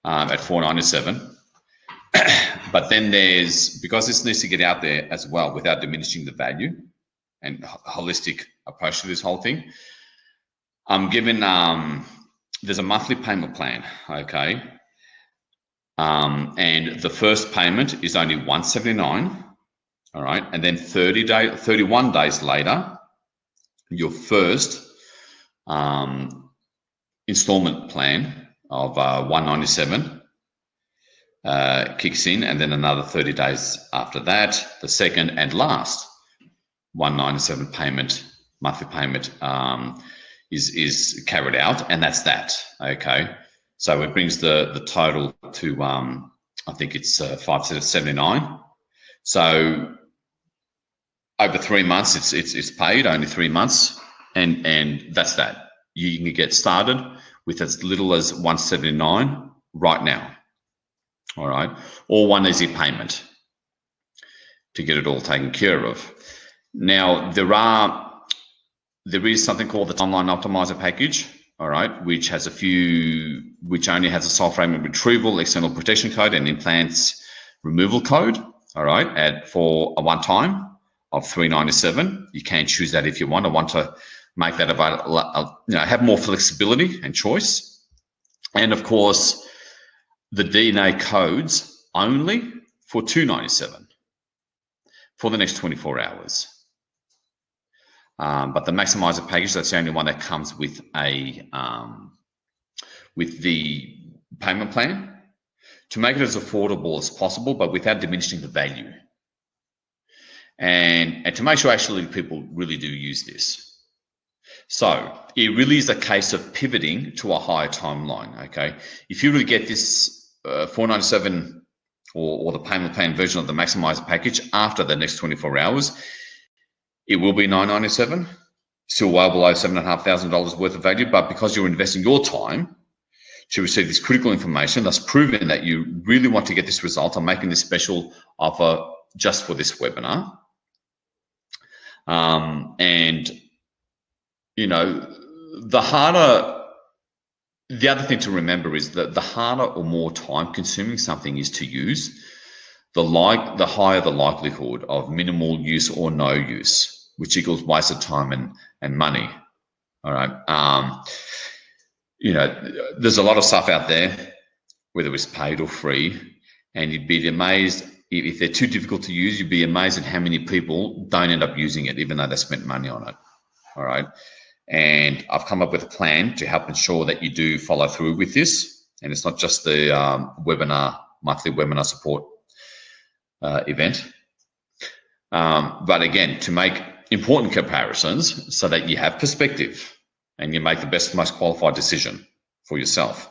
at $497. But then there's, because this needs to get out there as well without diminishing the value and holistic approach to this whole thing, I'm given, there's a monthly payment plan, okay, and the first payment is only $179, all right, and then 31 days later, your first installment plan of $197 kicks in, and then another 30 days after that, the second and last $197 payment, monthly payment, is carried out, and that's that. Okay, so it brings the total to I think it's $579. So over 3 months, it's paid, only 3 months, and that's that. You can get started with as little as $179 right now. All right, or one easy payment to get it all taken care of. Now there is something called the Timeline Optimizer package, all right, which only has a soul fragment retrieval, external protection code, and implants removal code, all right, for a one time of $397. You can choose that if you want. I want to make that available, have more flexibility and choice. And of course, the DNA codes only for $297 for the next 24 hours. But the Maximizer package, that's the only one that comes with with the payment plan to make it as affordable as possible, but without diminishing the value. And to make sure actually people really do use this. So it really is a case of pivoting to a higher timeline, okay? If you really get this $497 or the payment plan version of the Maximizer package after the next 24 hours, it will be $997, still well below $7,500 worth of value, but because you're investing your time to receive this critical information, thus proving that you really want to get this result, I'm making this special offer just for this webinar. And, the other thing to remember is that the harder or more time consuming something is to use, the higher the likelihood of minimal use or no use, which equals wasted time and money. All right. There's a lot of stuff out there, whether it's paid or free, and you'd be amazed if they're too difficult to use. You'd be amazed at how many people don't end up using it, even though they spent money on it. All right. And I've come up with a plan to help ensure that you do follow through with this. And it's not just the monthly webinar support event. But again, to make important comparisons so that you have perspective and you make the best, most qualified decision for yourself.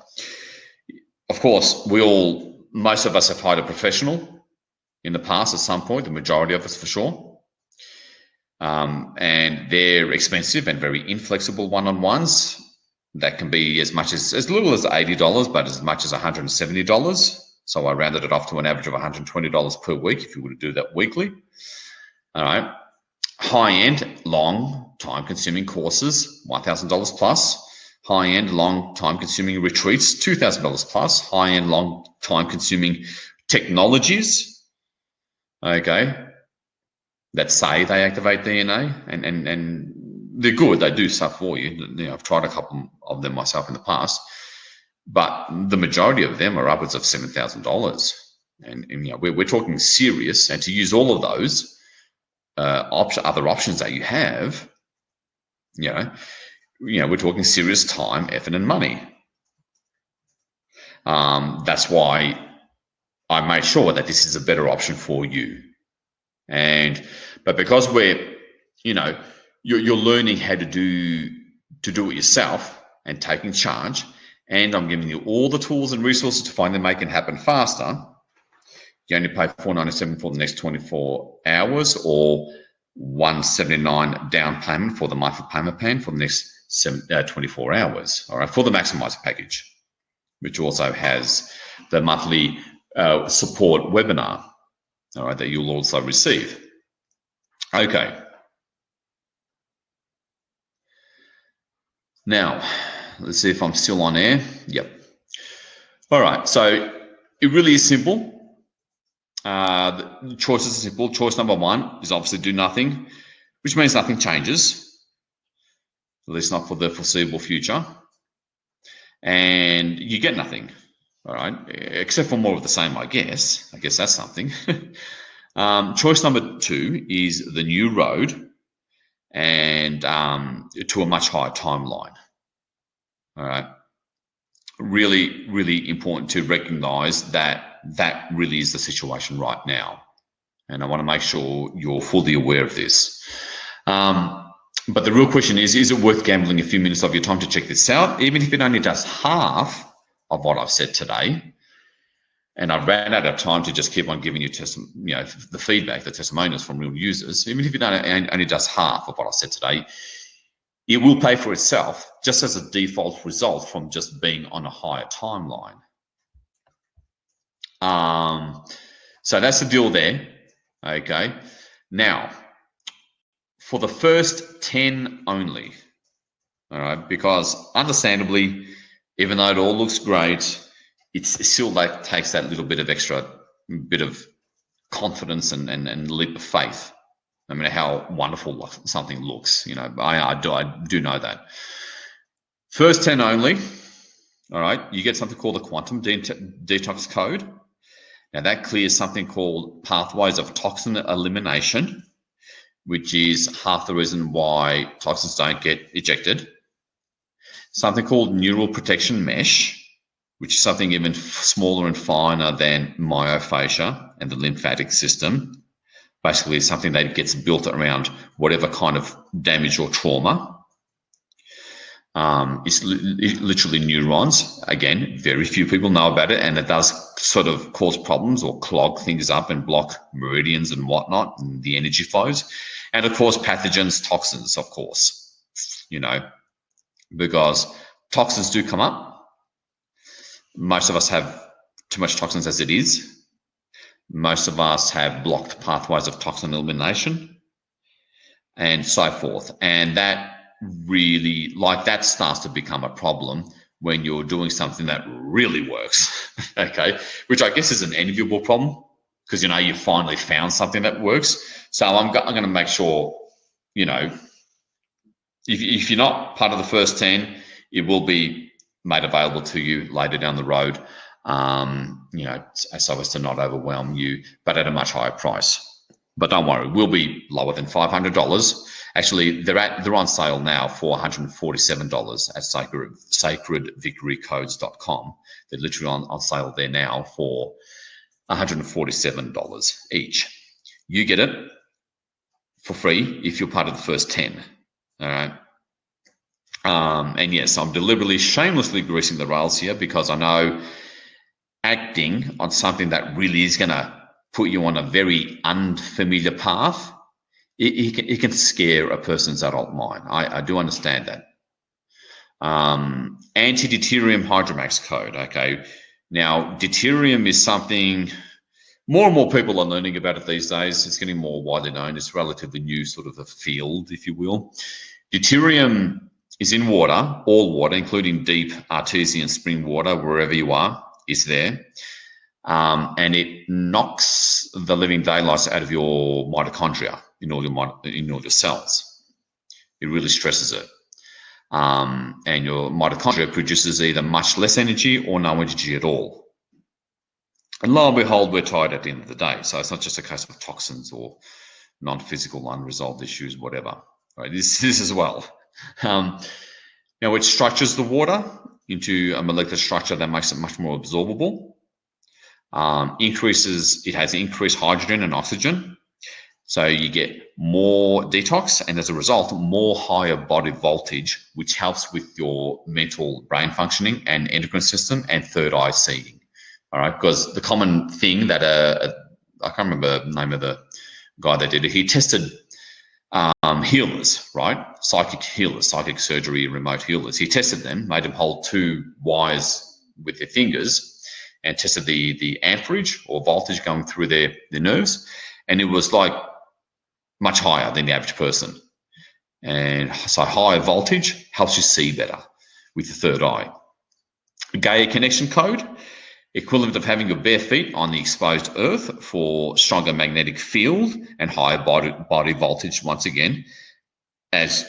Of course, most of us have hired a professional in the past at some point, the majority of us for sure. And they're expensive and very inflexible one-on-ones. That can be as little as $80, but as much as $170. So I rounded it off to an average of $120 per week if you were to do that weekly. All right. High-end, long, time-consuming courses, $1,000 plus. High-end, long, time-consuming retreats, $2,000 plus. High-end, long, time-consuming technologies, okay, that say they activate DNA, and they're good. They do stuff for you. I've tried a couple of them myself in the past, but the majority of them are upwards of $7,000. And we're talking serious. And to use all of those other options that you have, we're talking serious time, effort, and money. That's why I made sure that this is a better option for you. But because you're learning how to do it yourself and taking charge, and I'm giving you all the tools and resources to finally make it happen faster, you only pay $497 for the next 24 hours, or $179 down payment for the monthly payment plan for the next 24 hours. All right, for the Maximizer package, which also has the monthly support webinar, all right, that you'll also receive. Okay. Now, let's see if I'm still on air. Yep. All right, so it really is simple. The choices are simple. Choice number one is obviously do nothing, which means nothing changes, at least not for the foreseeable future. And you get nothing, all right, except for more of the same, I guess. I guess that's something. Choice number two is the new road and to a much higher timeline. All right. Really, really important to recognize that that really is the situation right now. And I want to make sure you're fully aware of this. But the real question is it worth gambling a few minutes of your time to check this out? Even if it only does half of what I've said today, and I ran out of time to just keep on giving you the feedback, the testimonials from real users, even if it only does half of what I said today, it will pay for itself just as a default result from just being on a higher timeline. So that's the deal there. Okay. Now, for the first 10 only, all right, because understandably, even though it all looks great, it's still like takes that little bit of extra bit of confidence and leap of faith. I mean, how wonderful something looks, I do know that. First 10 only, all right, you get something called the quantum detox code. Now that clears something called pathways of toxin elimination, which is half the reason why toxins don't get ejected. Something called neural protection mesh, which is something even smaller and finer than myofascia and the lymphatic system. Basically, it's something that gets built around whatever kind of damage or trauma. It's literally neurons. Again, very few people know about it, and it does sort of cause problems or clog things up and block meridians and whatnot, and the energy flows. And of course, pathogens, toxins, of course, because toxins do come up. Most of us have too much toxins as it is. Most of us have blocked pathways of toxin elimination and so forth. And that really, that starts to become a problem when you're doing something that really works, okay? Which I guess is an enviable problem because, you finally found something that works. So I'm going to make sure, if you're not part of the first 10, it will be made available to you later down the road. So as to not overwhelm you, but at a much higher price. But don't worry, we'll be lower than $500. Actually, they're on sale now for $147 at sacredvictorycodes.com. They're literally on sale there now for $147 each. You get it for free if you're part of the first 10. All right. And yes, I'm deliberately, shamelessly greasing the rails here because I know acting on something that really is going to put you on a very unfamiliar path, it can scare a person's adult mind. I do understand that. Anti-deuterium hydromax code. Okay. Now, deuterium is something more and more people are learning about it these days. It's getting more widely known. It's relatively new sort of a field, if you will. Deuterium is in water, all water, including deep artesian spring water, wherever you are, is there. And it knocks the living daylights out of your mitochondria in all your cells. It really stresses it. And your mitochondria produces either much less energy or no energy at all. And lo and behold, we're tired at the end of the day. So it's not just a case of toxins or non-physical unresolved issues, whatever. Right? This as well. Now it structures the water into a molecular structure that makes it much more absorbable. It has increased hydrogen and oxygen. So you get more detox and as a result, more higher body voltage, which helps with your mental brain functioning and endocrine system and third eye seeing. All right, because the common thing that I can't remember the name of the guy that did it. He tested healers, right? Psychic healers, psychic surgery, remote healers. He tested them, made them hold 2 wires with their fingers, and tested the amperage or voltage going through their nerves, and it was like much higher than the average person. And so higher voltage helps you see better with the third eye. Gaia connection code, equivalent of having your bare feet on the exposed earth for stronger magnetic field and higher body voltage. Once again, as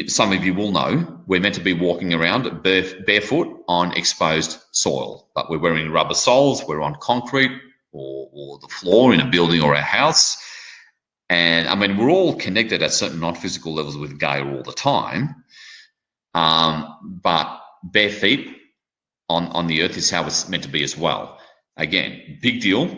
some of you will know, we're meant to be walking around barefoot on exposed soil, but we're wearing rubber soles, we're on concrete or the floor in a building or a house. And I mean, we're all connected at certain non-physical levels with Gaia all the time, but bare feet on the earth is how it's meant to be as well. Again, big deal,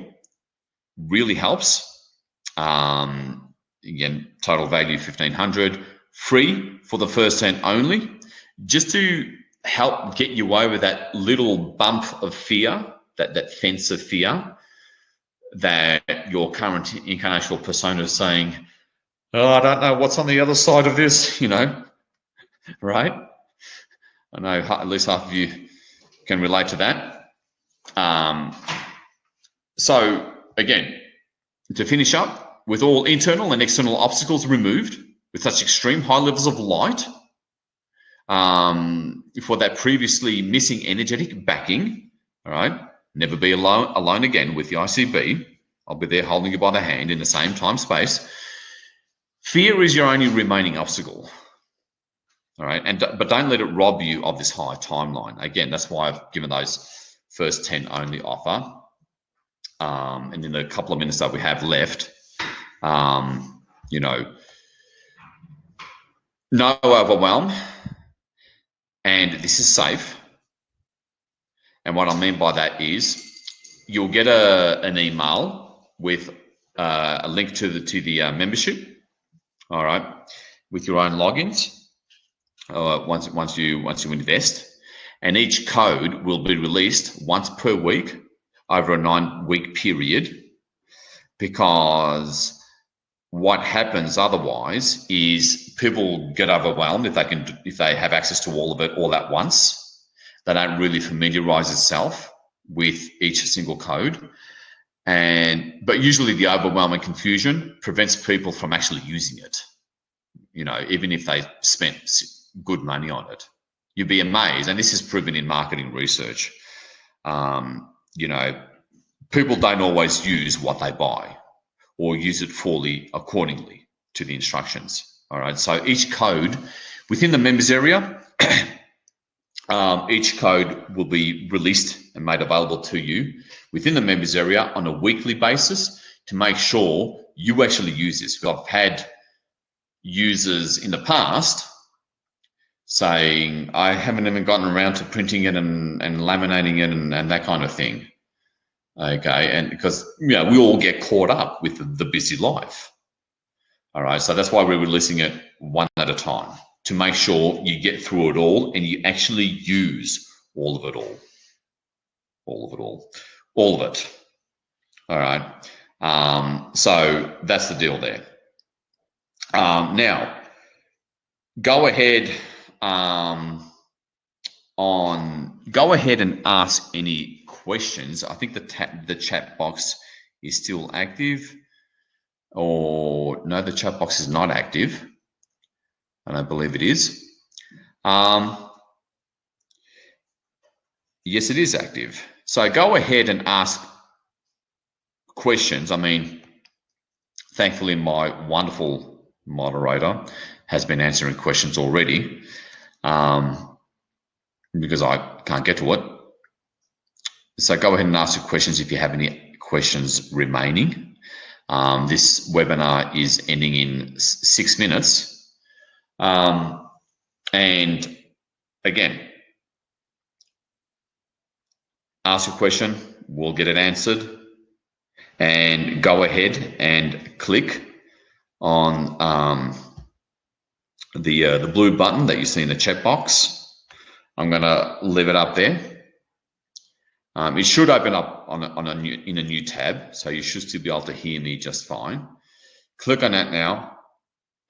really helps. Again, total value 1,500, free for the first 10 only, just to help get you over that little bump of fear, that fence of fear that your current incarnational persona is saying, oh, I don't know what's on the other side of this, right? I know at least half of you can relate to that. So again, to finish up, with all internal and external obstacles removed, with such extreme high levels of light, for that previously missing energetic backing, all right, never be alone again with the ICB. I'll be there holding you by the hand in the same time space. Fear is your only remaining obstacle. All right, but don't let it rob you of this high timeline. Again, that's why I've given those first 10 only offer. And in the couple of minutes that we have left, no overwhelm, and this is safe. And what I mean by that is you'll get an email with a link to the membership. All right, with your own logins. Once you invest, and each code will be released once per week over a 9-week period, because what happens otherwise is people get overwhelmed if they have access to all of it all at once. They don't really familiarize itself with each single code, but usually the overwhelming confusion prevents people from actually using it. Even if they spent good money on it, you'd be amazed, and this is proven in marketing research. People don't always use what they buy or use it fully accordingly to the instructions. All right, so each code within the members area, each code will be released and made available to you within the members area on a weekly basis to make sure you actually use this. I've had users in the past saying, I haven't even gotten around to printing it and laminating it and that kind of thing. Okay, and because we all get caught up with the busy life. All right, so that's why we're releasing it one at a time, to make sure you get through it all and you actually use all of it all. All of it. All right, so that's the deal there. Now, go ahead and ask any questions. I think the chat box is still active, or no, the chat box is not active. I don't believe it is. Yes, it is active. So go ahead and ask questions. I mean, thankfully, my wonderful moderator has been answering questions already, because I can't get to it. So go ahead and ask your questions if you have any questions remaining. This webinar is ending in 6 minutes. And again, ask a question, we'll get it answered, and go ahead and click on the blue button that you see in the chat box. I'm going to leave it up there. It should open up in a new tab, so you should still be able to hear me just fine. Click on that now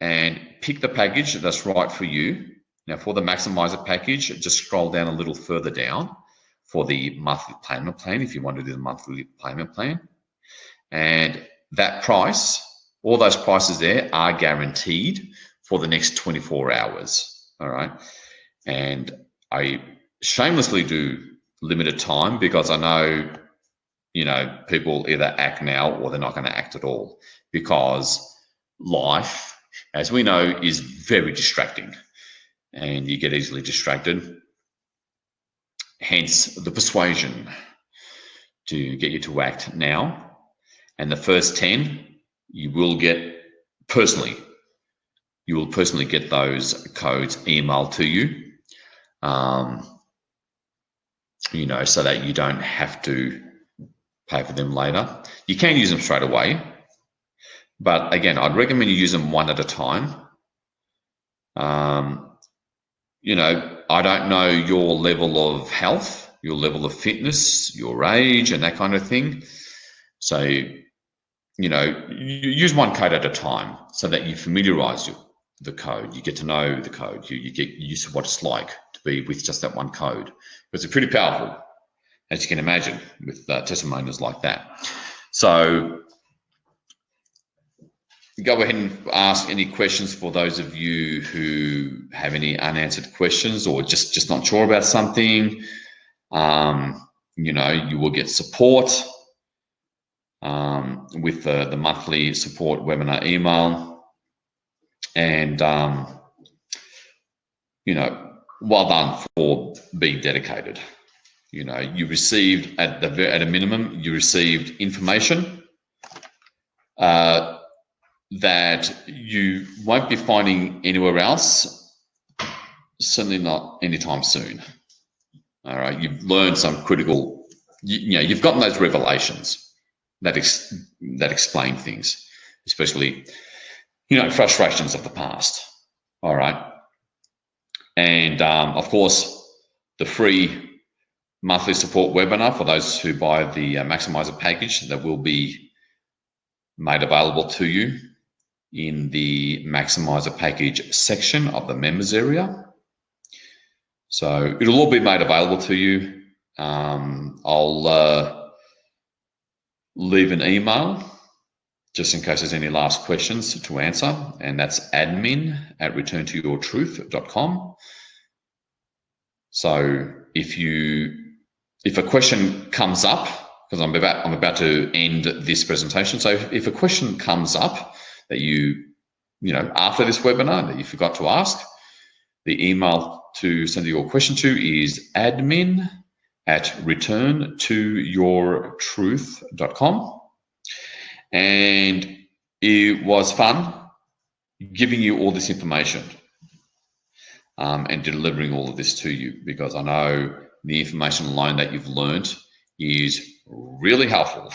and pick the package that's right for you. Now for the Maximizer package, just scroll down a little further down for the monthly payment plan if you want to do the monthly payment plan. And that price, all those prices there are guaranteed for the next 24 hours, all right? And I shamelessly do limited time because I know, people either act now or they're not going to act at all, because life, as we know, is very distracting and you get easily distracted. Hence the persuasion to get you to act now. And the first 10, you will personally get those codes emailed to you, so that you don't have to pay for them later. You can use them straight away, but again, I'd recommend you use them one at a time. I don't know your level of health, your level of fitness, your age, and that kind of thing. So, you use one code at a time so that you familiarize the code. You get to know the code. You get used to what it's like to be with just that one code. Because it's pretty powerful, as you can imagine, with testimonials like that. So go ahead and ask any questions for those of you who have any unanswered questions or just not sure about something. You will get support with the monthly support webinar email. And, well done for being dedicated. You received at a minimum, you received information that you won't be finding anywhere else, certainly not anytime soon. All right, you've learned some critical, you've gotten those revelations that explain things, especially, frustrations of the past. All right. And of course, the free monthly support webinar for those who buy the Maximizer package, that will be made available to you in the Maximizer package section of the members area. So it'll all be made available to you. I'll leave an email just in case there's any last questions to answer, and that's admin@returntoyourtruth.com. So if a question comes up, because I'm about to end this presentation, so if a question comes up that after this webinar that you forgot to ask, the email to send your question to is admin@returntoyourtruth.com. And it was fun giving you all this information and delivering all of this to you, because I know the information alone that you've learned is really helpful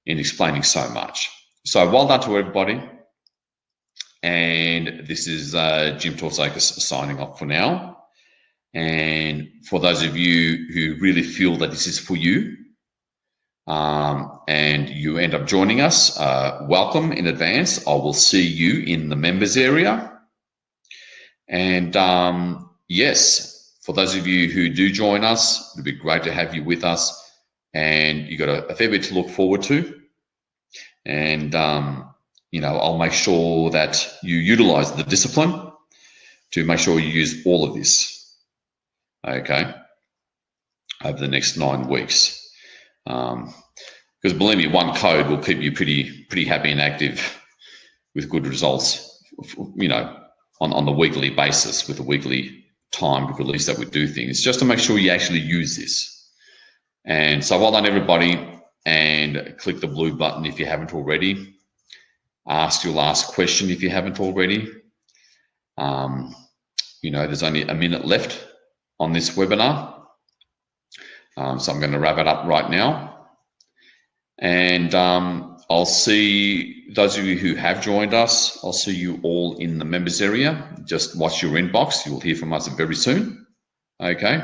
in explaining so much. So well done to everybody. And this is Jim Tourtsakis signing off for now. And for those of you who really feel that this is for you, and you end up joining us, welcome in advance. I will see you in the members area. And yes, for those of you who do join us, it'd be great to have you with us. And you got a fair bit to look forward to. And, I'll make sure that you utilize the discipline to make sure you use all of this, okay, over the next 9 weeks. Because believe me, one code will keep you pretty happy and active with good results, on the weekly basis, with a weekly timed release that we do things, just to make sure you actually use this. And so well done, everybody, and click the blue button if you haven't already. Ask your last question if you haven't already. There's only a minute left on this webinar. So I'm going to wrap it up right now. And I'll see those of you who have joined us, I'll see you all in the members area. Just watch your inbox. You'll hear from us very soon. Okay.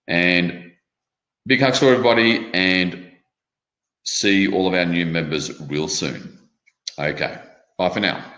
And Big hugs to everybody, and see all of our new members real soon. Okay, bye for now.